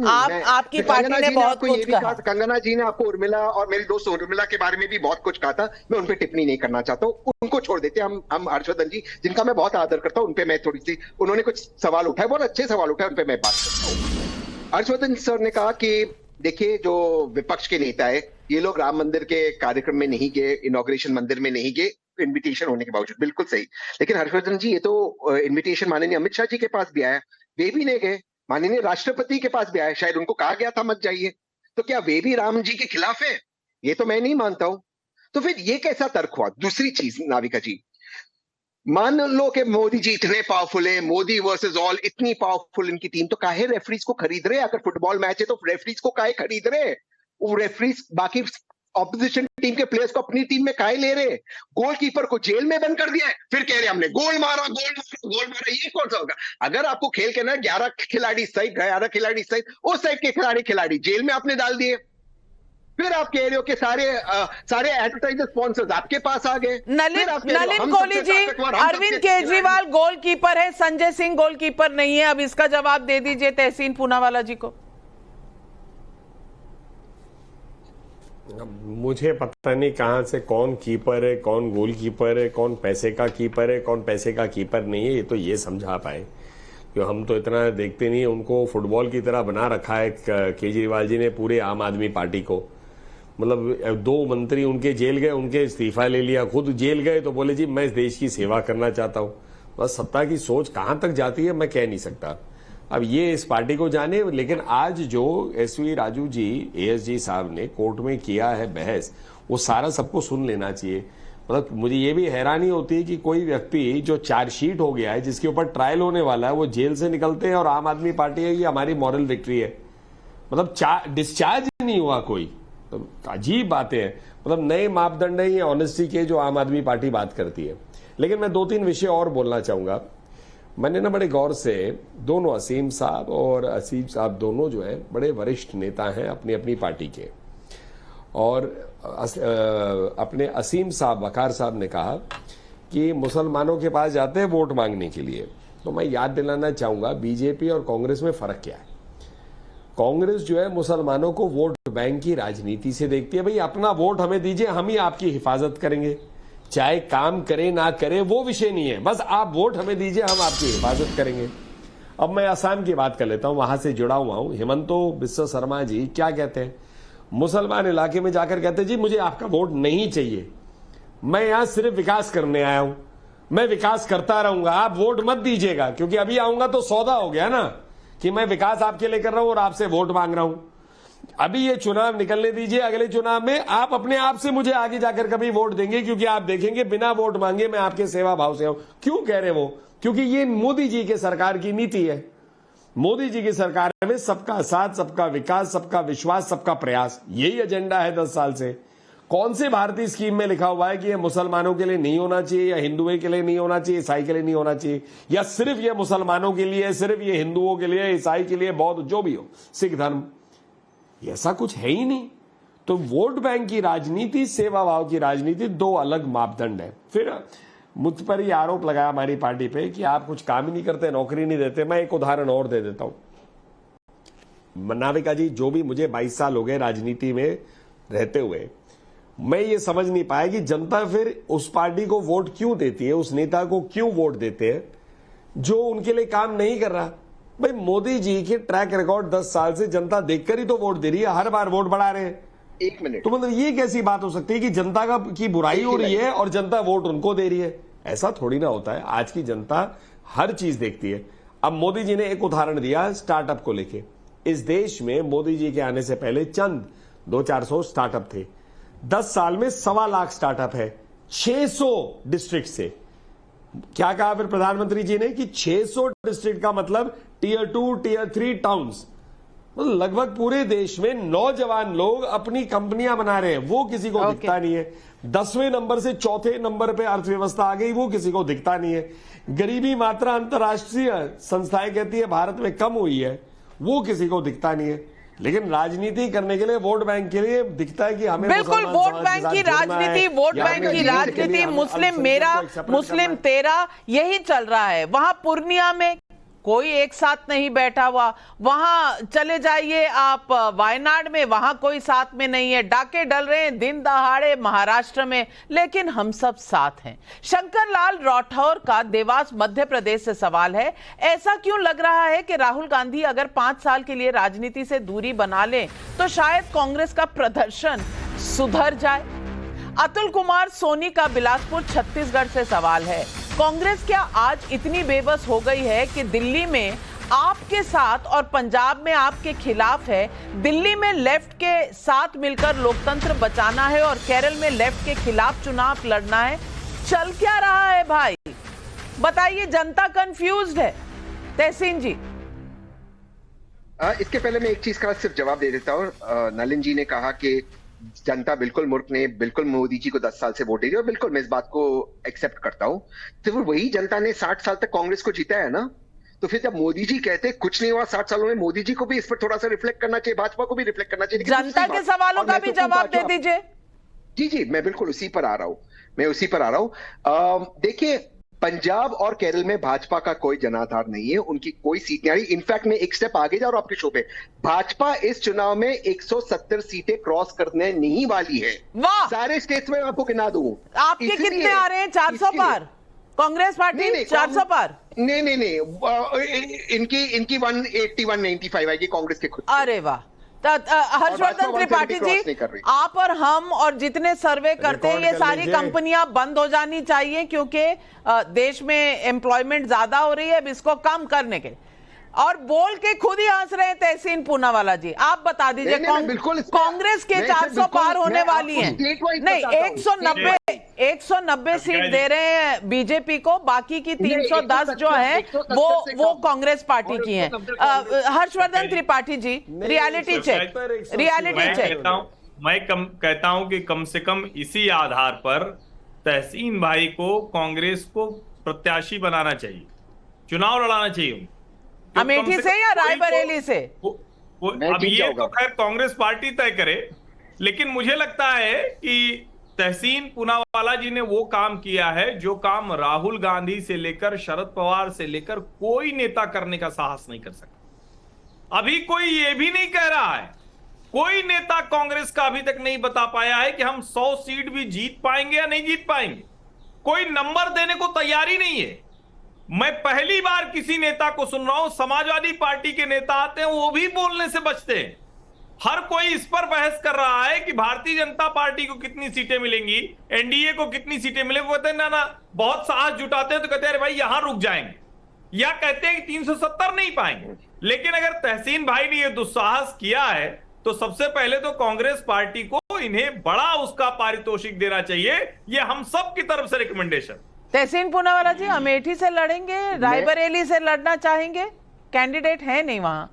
आपकी पार्टी ने बहुत कुछ कहा। कंगना जी ने आपको उर्मिला और मेरी दोस्त उर्मिला के बारे में भी बहुत कुछ कहा था, मैं उन पे टिप्पणी नहीं करना चाहता हूँ, उनको छोड़ देते हैं। हम हर्षवर्धन जी, जिनका मैं बहुत आदर करता हूँ, उन पे मैं थोड़ी सी, उन्होंने कुछ सवाल उठाए, बहुत अच्छे सवाल उठाए, उन पे मैं बात करता हूँ। हर्षवर्धन सर ने कहा कि देखिए, जो विपक्ष के नेता है, ये लोग राम मंदिर के कार्यक्रम में नहीं गए, इनॉग्रेशन मंदिर में नहीं गए, इन्विटेशन होने के बावजूद। बिल्कुल सही, लेकिन हर्षवर्धन जी, ये तो इन्विटेशन माननीय अमित शाह जी के पास भी आया, वे भी नहीं गए। माननीय राष्ट्रपति के पास भी आया, शायद उनको कहा गया था मत जाइए, तो क्या वे भी राम जी के खिलाफ है? ये तो मैं नहीं मानता हूं। तो फिर ये कैसा तर्क हुआ? दूसरी चीज नाविका जी, मान लो कि मोदी जी इतने पावरफुल है, मोदी वर्सेस ऑल, इतनी पावरफुल इनकी टीम, तो काहे रेफरीज को खरीद रहे? अगर फुटबॉल मैच है तो रेफरीज को काहे खरीद रहे? वो रेफरीज बाकी ऑपोजिशन टीम के प्लेयर्स को अपनी टीम में काहे ले रहे? गोलकीपर को जेल में बंद कर दिया है, फिर कह रहे हमने गोल मारा, ये कौन सा होगा? अगर आपको खेल के ना 11 खिलाड़ी इस साइड, 11 खिलाड़ी इस साइड, उस साइड के खिलाड़ी जेल में आपने डाल दिए। फिर आप कह रहे हो कि सारे एडवर्टाइजर स्पॉन्सर्स आपके पास आ गए। नलिन कोहली जी, अरविंद केजरीवाल गोलकीपर है, संजय सिंह गोलकीपर नहीं है। अब इसका जवाब दे दीजिए तहसीन पूनावाला जी को। मुझे पता नहीं कहां से कौन कीपर है, कौन गोलकीपर है, कौन पैसे का कीपर है, कौन पैसे का कीपर नहीं है, ये तो ये समझा पाए, क्योंकि हम तो इतना देखते नहीं। उनको फुटबॉल की तरह बना रखा है केजरीवाल जी ने पूरे आम आदमी पार्टी को। मतलब 2 मंत्री उनके जेल गए, उनके इस्तीफा ले लिया, खुद जेल गए तो बोले जी मैं इस देश की सेवा करना चाहता हूं। बस सत्ता की सोच कहां तक जाती है मैं कह नहीं सकता, अब ये इस पार्टी को जाने। लेकिन आज जो एसवी राजू जी, एएसजी साहब ने कोर्ट में किया है बहस, वो सारा सबको सुन लेना चाहिए। मतलब मुझे ये भी हैरानी होती है कि कोई व्यक्ति जो चार्जशीट हो गया है, जिसके ऊपर ट्रायल होने वाला है, वो जेल से निकलते हैं और आम आदमी पार्टी है ये हमारी मॉरल विक्ट्री है। मतलब डिस्चार्ज नहीं हुआ कोई, तो अजीब बातें हैं। मतलब नए मापदंड है ये ऑनेस्टी के जो आम आदमी पार्टी बात करती है। लेकिन मैं 2-3 विषय और बोलना चाहूंगा। मैंने ना बड़े गौर से दोनों, असीम साहब और असीम साहब दोनों जो है बड़े वरिष्ठ नेता हैं अपनी अपनी पार्टी के, और अपने असीम साहब, वकार साहब ने कहा कि मुसलमानों के पास जाते हैं वोट मांगने के लिए। तो मैं याद दिलाना चाहूंगा बीजेपी और कांग्रेस में फर्क क्या है। कांग्रेस जो है मुसलमानों को वोट बैंक की राजनीति से देखती है, भाई अपना वोट हमें दीजिए, हम ही आपकी हिफाजत करेंगे, चाहे काम करे ना करे वो विषय नहीं है, बस आप वोट हमें दीजिए, हम आपकी हिफाजत करेंगे। अब मैं असम की बात कर लेता हूं, वहां से जुड़ा हुआ हूं। हिमंतो बिस्वा शर्मा जी क्या कहते हैं, मुसलमान इलाके में जाकर कहते हैं जी मुझे आपका वोट नहीं चाहिए, मैं यहां सिर्फ विकास करने आया हूं, मैं विकास करता रहूंगा, आप वोट मत दीजिएगा, क्योंकि अभी आऊंगा तो सौदा हो गया ना कि मैं विकास आपके लिए कर रहा हूं और आपसे वोट मांग रहा हूं। अभी ये चुनाव निकलने दीजिए, अगले चुनाव में आप अपने आप से मुझे आगे जाकर कभी वोट देंगे, क्योंकि आप देखेंगे बिना वोट मांगे मैं आपके सेवा भाव से हूं। क्यों कह रहे वो? क्योंकि ये मोदी जी के सरकार की नीति है। मोदी जी की सरकार में सबका साथ, सबका विकास, सबका विश्वास, सबका प्रयास, यही एजेंडा है 10 साल से। कौन से भारतीय स्कीम में लिखा हुआ है कि ये मुसलमानों के लिए नहीं होना चाहिए, या हिंदुओं के लिए नहीं होना चाहिए, ईसाई के लिए नहीं होना चाहिए, या सिर्फ ये मुसलमानों के लिए, सिर्फ ये हिंदुओं के लिए, ईसाई के लिए, बौद्ध जो भी हो, सिख धर्म, ऐसा कुछ है ही नहीं। तो वोट बैंक की राजनीति, सेवा भाव की राजनीति, 2 अलग मापदंड है। फिर मुझ पर ही आरोप लगाया हमारी पार्टी पे कि आप कुछ काम ही नहीं करते, नौकरी नहीं देते। मैं एक उदाहरण और दे देता हूं। नाविका जी, जो भी मुझे 22 साल हो गए राजनीति में रहते हुए, मैं ये समझ नहीं पाया कि जनता फिर उस पार्टी को वोट क्यों देती है, उस नेता को क्यों वोट देते हैं जो उनके लिए काम नहीं कर रहा। भाई मोदी जी के ट्रैक रिकॉर्ड 10 साल से जनता देखकर ही तो वोट दे रही है, हर बार वोट बढ़ा रहे हैं। 1 मिनट। तो मतलब ये कैसी बात हो सकती है कि जनता की बुराई हो रही है और जनता वोट उनको दे रही है? ऐसा थोड़ी ना होता है। आज की जनता हर चीज देखती है। अब मोदी जी ने एक उदाहरण दिया स्टार्टअप को लेके। इस देश में मोदी जी के आने से पहले चंद 200-400 स्टार्टअप थे। 10 साल में 1.25 लाख स्टार्टअप है 600 डिस्ट्रिक्ट से। क्या कहा फिर प्रधानमंत्री जी ने कि 600 डिस्ट्रिक्ट का मतलब टियर 2, टियर 3 टाउन्स, मतलब लगभग पूरे देश में नौजवान लोग अपनी कंपनियां बना रहे हैं। वो किसी को दिखता नहीं है। 10वें नंबर से 4थे नंबर पे अर्थव्यवस्था आ गई, वो किसी को दिखता नहीं है। गरीबी मात्रा अंतर्राष्ट्रीय संस्थाएं कहती है भारत में कम हुई है, वो किसी को दिखता नहीं है। लेकिन राजनीति करने के लिए, वोट बैंक के लिए दिखता है कि हमें बिल्कुल वोट बैंक की राजनीति, वोट बैंक की राजनीति, मुस्लिम मेरा, मुस्लिम तेरा, यही चल रहा है। वहां पूर्णिया में कोई एक साथ नहीं बैठा हुआ, वहां चले जाइए आप वायनाड में, वहां कोई साथ में नहीं है। डाके डल रहे हैं दिन दहाड़े महाराष्ट्र में, लेकिन हम सब साथ हैं। शंकर लाल राठौर का देवास मध्य प्रदेश से सवाल है, ऐसा क्यों लग रहा है कि राहुल गांधी अगर 5 साल के लिए राजनीति से दूरी बना ले तो शायद कांग्रेस का प्रदर्शन सुधर जाए? अतुल कुमार सोनी का बिलासपुर छत्तीसगढ़ से सवाल है, कांग्रेस क्या आज इतनी बेबस हो गई है कि दिल्ली में आपके साथ और पंजाब में आपके खिलाफ है? दिल्ली में लेफ्ट के साथ मिलकर लोकतंत्र बचाना है और केरल में लेफ्ट के खिलाफ चुनाव लड़ना है। चल क्या रहा है भाई? बताइए, जनता कंफ्यूज्ड है। तहसीन जी, इसके पहले मैं एक चीज का सिर्फ जवाब दे देता हूँ। नलिन जी ने कहा कि जनता बिल्कुल मूर्ख ने बिल्कुल मोदी जी को 10 साल से वोट दे दी, और बिल्कुल मैं इस बात को एक्सेप्ट करता हूँ। तो फिर वही जनता ने 60 साल तक कांग्रेस को जीता है ना। तो फिर जब मोदी जी कहते कुछ नहीं हुआ 60 सालों में, मोदी जी को भी इस पर थोड़ा सा रिफ्लेक्ट करना चाहिए, भाजपा को भी रिफ्लेक्ट करना चाहिए। जनता के सवालों का भी जवाब दे दीजिए। जी, मैं बिल्कुल उसी पर आ रहा हूं। देखिए, पंजाब और केरल में भाजपा का कोई जनाधार नहीं है, उनकी कोई सीट नहीं आ रही। इनफैक्ट मैं एक स्टेप आगे जा रहा हूं आपके शो पे, भाजपा इस चुनाव में 170 सीटें क्रॉस करने नहीं वाली है। वाह! सारे स्टेट्स में आपको गिना दूं। आपके कितने आ रहे हैं? 400 पार? कांग्रेस पार्टी 400 पार? नहीं, इनकी 180 195 आएगी कांग्रेस के खुद। अरे वाह! हर्षवर्धन त्रिपाठी जी, आप और हम और जितने सर्वे करते हैं, ये सारी कंपनियां बंद हो जानी चाहिए, क्योंकि देश में एम्प्लॉयमेंट ज्यादा हो रही है। अब इसको कम करने के, और बोल के खुद ही हंस रहे हैं तहसीन पूनावाला जी। आप बता दीजिए, कांग्रेस के 400 पार होने वाली है? नहीं, 190 सीट दे रहे हैं बीजेपी को, बाकी की 310 जो है वो कांग्रेस पार्टी की है। Harshvardhan Tripathi ji, reality check. मैं कहता हूं कि कम से कम इसी आधार पर तहसीन भाई को कांग्रेस को प्रत्याशी बनाना चाहिए, चुनाव लड़ाना चाहिए। अमेठी से या रायबरेली से? अब ये तो खैर कांग्रेस पार्टी तय करे, लेकिन मुझे लगता है कि तहसीन पूनावाला जी ने वो काम किया है जो काम राहुल गांधी से लेकर शरद पवार से लेकर कोई नेता करने का साहस नहीं कर सकता। अभी कोई ये भी नहीं कह रहा है, कोई नेता कांग्रेस का अभी तक नहीं बता पाया है कि हम 100 सीट भी जीत पाएंगे या नहीं जीत पाएंगे। कोई नंबर देने को तैयार ही नहीं है। मैं पहली बार किसी नेता को सुन रहा हूं, समाजवादी पार्टी के नेता आते हैं वो भी बोलने से बचते हैं। हर कोई इस पर बहस कर रहा है कि भारतीय जनता पार्टी को कितनी सीटें मिलेंगी, एनडीए को कितनी सीटें मिलेंगी। वो कहते हैं ना, बहुत साहस जुटाते हैं तो कहते हैं अरे भाई यहां रुक जाएंगे, या कहते हैं कि 370 नहीं पाएंगे। लेकिन अगर तहसीन भाई ने यह दुस्साहस किया है तो सबसे पहले तो कांग्रेस पार्टी को इन्हें बड़ा उसका पारितोषिक देना चाहिए। ये हम सब की तरफ से रिकमेंडेशन। तहसीन पूनावाला जी, अमेठी से लड़ेंगे, रायबरेली से लड़ना चाहेंगे? कैंडिडेट है नहीं वहां?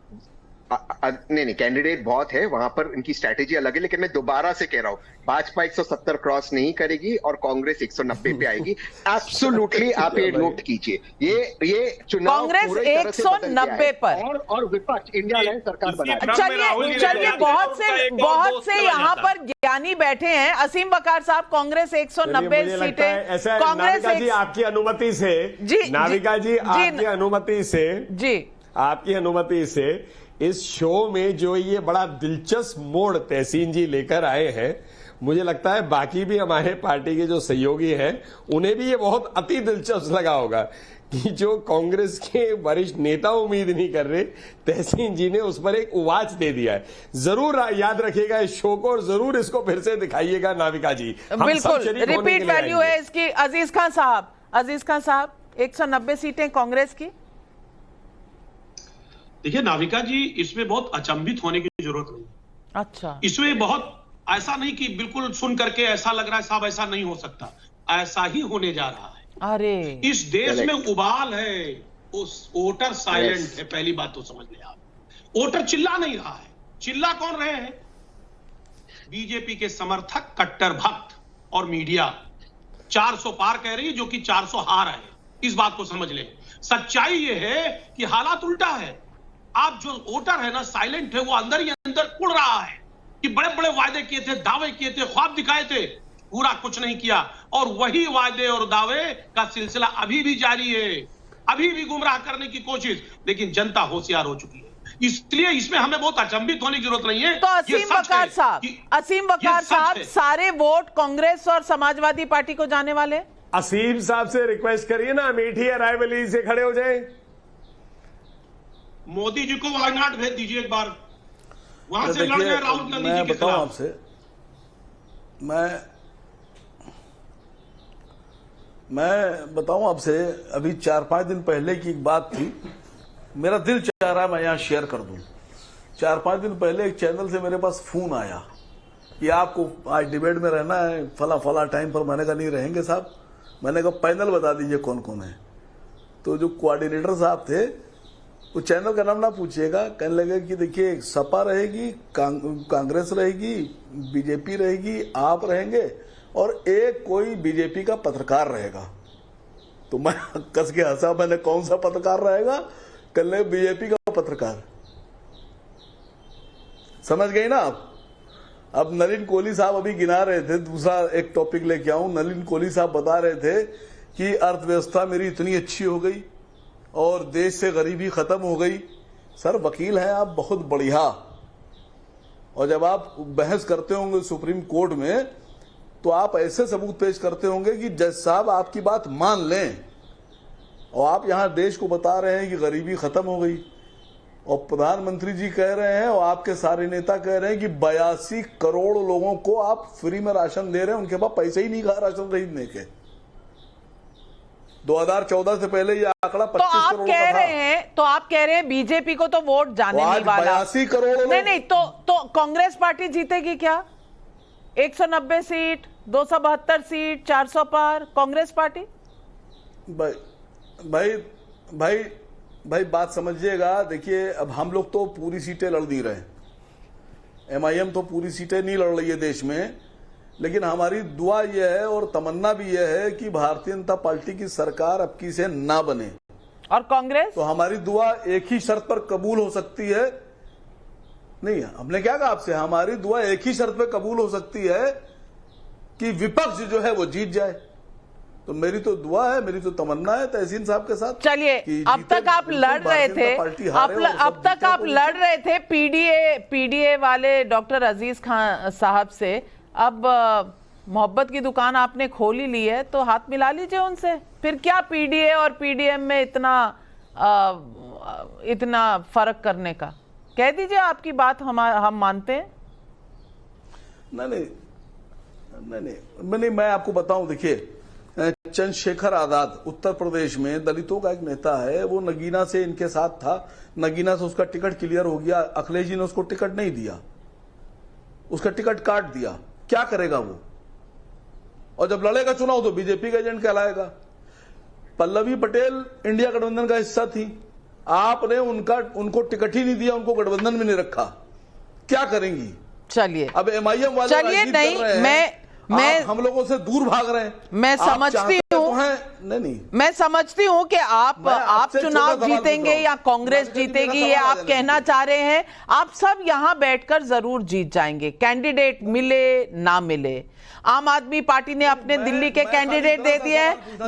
नहीं, कैंडिडेट बहुत है वहां पर, इनकी स्ट्रैटेजी अलग है। लेकिन मैं दोबारा से कह रहा हूं, भाजपा 170 क्रॉस नहीं करेगी और कांग्रेस 190 पे आएगी। एब्सोल्युटली, आप ये नोट कीजिए। ये चुनाव कांग्रेस 190 पर और विपक्ष इंडिया अलायंस सरकार बना। चलिए, बहुत से यहाँ पर ज्ञानी बैठे हैं। असीम वकार साहब, कांग्रेस 190 सीटें, कांग्रेस आपकी अनुमति से नाविका जी, आपकी अनुमति से इस शो में जो ये बड़ा दिलचस्प मोड़ तहसीन जी लेकर आए हैं, मुझे लगता है बाकी भी हमारे पार्टी के जो सहयोगी हैं उन्हें भी ये बहुत अति दिलचस्प लगा होगा कि जो कांग्रेस के वरिष्ठ नेता उम्मीद नहीं कर रहे, तहसीन जी ने उस पर एक उवाच दे दिया है। जरूर याद रखिएगा इस शो को और जरूर इसको फिर से दिखाइएगा नाविका जी। बिल्कुल, रिपीट वैल्यू है इसकी। अजीज खान साहब, 190 सीटें कांग्रेस की। देखिए नाविका जी, इसमें बहुत अचंभित होने की जरूरत नहीं। अच्छा, इसमें बहुत ऐसा नहीं कि बिल्कुल सुन करके ऐसा लग रहा है साहब ऐसा नहीं हो सकता, ऐसा ही होने जा रहा है। अरे इस देश में उबाल है, उस वोटर साइलेंट है। पहली बात तो समझ लें आप, वोटर चिल्ला नहीं रहा है। चिल्ला कौन रहे हैं? बीजेपी के समर्थक, कट्टर भक्त और मीडिया। 400 पार कह रही है, जो कि 400 हार है। इस बात को समझ लें। सच्चाई यह है कि हालात उल्टा है। आप जो वोटर है ना, साइलेंट है, वो अंदर ही अंदर उड़ रहा है कि बड़े बड़े वादे किए थे, दावे किए थे, ख्वाब दिखाए थे, पूरा कुछ नहीं किया। और वही वादे और दावे का सिलसिला अभी भी जारी है, अभी भी गुमराह करने की कोशिश। लेकिन जनता होशियार हो चुकी है, इसलिए इसमें हमें बहुत अचंभित होने की जरूरत नहीं है। तो असीम वकार साहब, सारे वोट कांग्रेस और समाजवादी पार्टी को जाने वाले? असीम साहब से रिक्वेस्ट करिए ना, अमेठी या रायबरेली से खड़े हो जाए। मोदी जी को वायनाड भेज दीजिए एक बार, वहां से लड़ रहे राहुल गांधी जी के खिलाफ। आपसे मैं बताऊं आपसे, अभी 4-5 दिन पहले की एक बात थी, मेरा दिल चाह रहा है मैं यहां शेयर कर दूं। 4-5 दिन पहले एक चैनल से मेरे पास फोन आया कि आपको आज डिबेट में रहना है, फला टाइम पर। मैंने कहा नहीं रहेंगे साहब। मैंने कहा पैनल बता दीजिए कौन कौन है। तो जो कोऑर्डिनेटर साहब थे, वो चैनल का नाम ना पूछिएगा, कहने लगे कि देखिए सपा रहेगी, कांग्रेस रहेगी, बीजेपी रहेगी, आप रहेंगे और एक कोई बीजेपी का पत्रकार रहेगा। तो मैं कस के हंसा, मैंने कौन सा पत्रकार रहेगा? कल लगे बीजेपी का पत्रकार। समझ गई ना आप? अब नलिन कोहली साहब अभी गिना रहे थे, दूसरा एक टॉपिक लेके आऊं। नलिन कोहली साहब बता रहे थे कि अर्थव्यवस्था मेरी इतनी अच्छी हो गई और देश से गरीबी खत्म हो गई। सर वकील हैं आप, बहुत बढ़िया। और जब आप बहस करते होंगे सुप्रीम कोर्ट में, तो आप ऐसे सबूत पेश करते होंगे कि जज साहब आपकी बात मान लें। और आप यहां देश को बता रहे हैं कि गरीबी खत्म हो गई, और प्रधानमंत्री जी कह रहे हैं और आपके सारे नेता कह रहे हैं कि 82 करोड़ लोगों को आप फ्री में राशन दे रहे हैं, उनके पास पैसे ही नहीं कहा राशन खरीदने के। 2014 से पहले ये आंकड़ा 25 करोड़ का था। तो आप कह रहे हैं बीजेपी को तो वोट जाने नहीं वाला। 82 करोड़ नहीं, तो कांग्रेस पार्टी जीतेगी क्या? 190 सीट, 272 सीट, 400 पार कांग्रेस पार्टी? भाई बात समझिएगा। देखिए अब हम लोग तो पूरी सीटें लड़ नहीं रहे, MIM तो पूरी सीटें नहीं लड़ रही है देश में, लेकिन हमारी दुआ यह है और तमन्ना भी यह है कि भारतीय जनता पार्टी की सरकार अब की से ना बने। और कांग्रेस? तो हमारी दुआ एक ही शर्त पर कबूल हो सकती है। नहीं, हमने क्या कहा आपसे, हमारी दुआ एक ही शर्त पर कबूल हो सकती है कि विपक्ष जो है वो जीत जाए। तो मेरी तो दुआ है, मेरी तो तमन्ना है तहसीन साहब के साथ। चलिए, अब तक आप लड़ रहे थे, अब तक आप लड़ रहे थे पीडीए वाले डॉक्टर अजीज खान साहब से। अब मोहब्बत की दुकान आपने खोल ही ली है, तो हाथ मिला लीजिए उनसे। फिर क्या पीडीए और पीडीएम में इतना फर्क करने का? कह दीजिए आपकी बात हम मानते हैं। नहीं, मैं आपको बताऊं, देखिए चंद्रशेखर आजाद उत्तर प्रदेश में दलितों का एक नेता है, वो नगीना से इनके साथ था, नगीना से उसका टिकट क्लियर हो गया, अखिलेश जी ने उसको टिकट नहीं दिया, उसका टिकट काट दिया। क्या करेगा वो? और जब लड़ेगा चुनाव तो बीजेपी का एजेंट कहलाएगा। पल्लवी पटेल इंडिया गठबंधन का हिस्सा थी, आपने उनको टिकट ही नहीं दिया, उनको गठबंधन में नहीं रखा, क्या करेंगी? चलिए, अब MIM वाले चलिए, नहीं, मैं हम लोगों से दूर भाग रहे हैं। मैं समझती हूँ, नहीं, मैं समझती हूँ कि आप चुनाव जीतेंगे या कांग्रेस जीतेगी, ये आप कहना चाह रहे हैं। आप सब यहाँ बैठकर जरूर जीत जाएंगे, कैंडिडेट मिले ना मिले। आम आदमी पार्टी ने अपने दिल्ली के कैंडिडेट दे दिए हैं।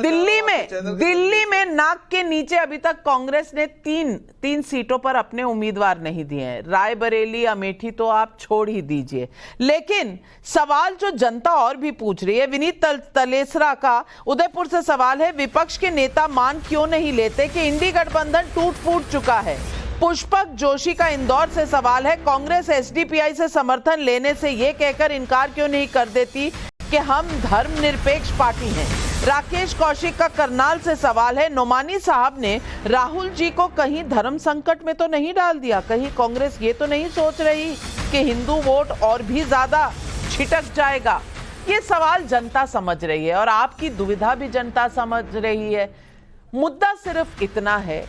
दिल्ली में नाक के नीचे अभी तक कांग्रेस ने तीन सीटों पर अपने उम्मीदवार नहीं दिए हैं। रायबरेली, अमेठी तो आप छोड़ ही दीजिए। लेकिन सवाल जो जनता और भी पूछ रही है, विनीत तलेसरा का उदयपुर से सवाल है, विपक्ष के नेता मान क्यों नहीं लेते कि इंडी गठबंधन टूट फूट चुका है? पुष्पक जोशी का इंदौर से सवाल है, कांग्रेस एसडीपीआई से समर्थन लेने से यह कहकर इनकार क्यों नहीं कर देती कि हम धर्मनिरपेक्ष पार्टी हैं? राकेश कौशिक का करनाल से सवाल है, नोमानी साहब ने राहुल जी को कहीं धर्म संकट में तो नहीं डाल दिया? कहीं कांग्रेस ये तो नहीं सोच रही कि हिंदू वोट और भी ज्यादा छिटक जाएगा? ये सवाल जनता समझ रही है और आपकी दुविधा भी जनता समझ रही है। मुद्दा सिर्फ इतना है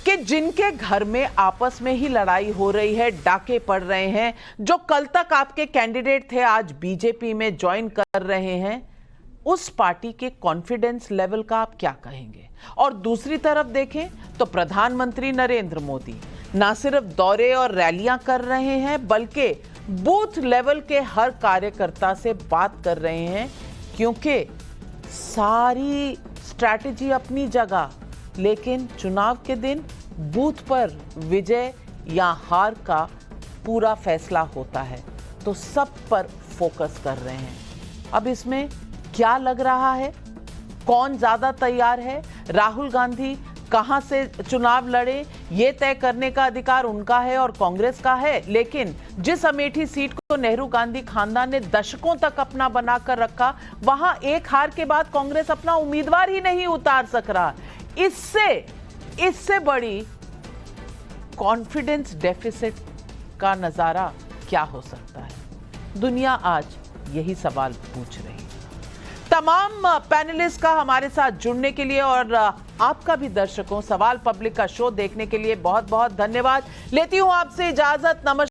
कि जिनके घर में आपस में ही लड़ाई हो रही है, डाके पड़ रहे हैं, जो कल तक आपके कैंडिडेट थे आज बीजेपी में ज्वाइन कर रहे हैं, उस पार्टी के कॉन्फिडेंस लेवल का आप क्या कहेंगे? और दूसरी तरफ देखें तो प्रधानमंत्री नरेंद्र मोदी ना सिर्फ दौरे और रैलियां कर रहे हैं, बल्कि बूथ लेवल के हर कार्यकर्ता से बात कर रहे हैं, क्योंकि सारी स्ट्रैटेजी अपनी जगह, लेकिन चुनाव के दिन बूथ पर विजय या हार का पूरा फैसला होता है, तो सब पर फोकस कर रहे हैं। अब इसमें क्या लग रहा है, कौन ज्यादा तैयार है? राहुल गांधी कहां से चुनाव लड़े, ये तय करने का अधिकार उनका है और कांग्रेस का है। लेकिन जिस अमेठी सीट को नेहरू गांधी खानदान ने दशकों तक अपना बनाकर रखा, वहां एक हार के बाद कांग्रेस अपना उम्मीदवार ही नहीं उतार सक रहा। इससे बड़ी कॉन्फिडेंस डेफिसिट का नजारा क्या हो सकता है? दुनिया आज यही सवाल पूछ रही है। तमाम पैनलिस्ट का हमारे साथ जुड़ने के लिए और आपका भी दर्शकों सवाल पब्लिक का शो देखने के लिए बहुत बहुत धन्यवाद। लेती हूं आपसे इजाजत। नमस्कार।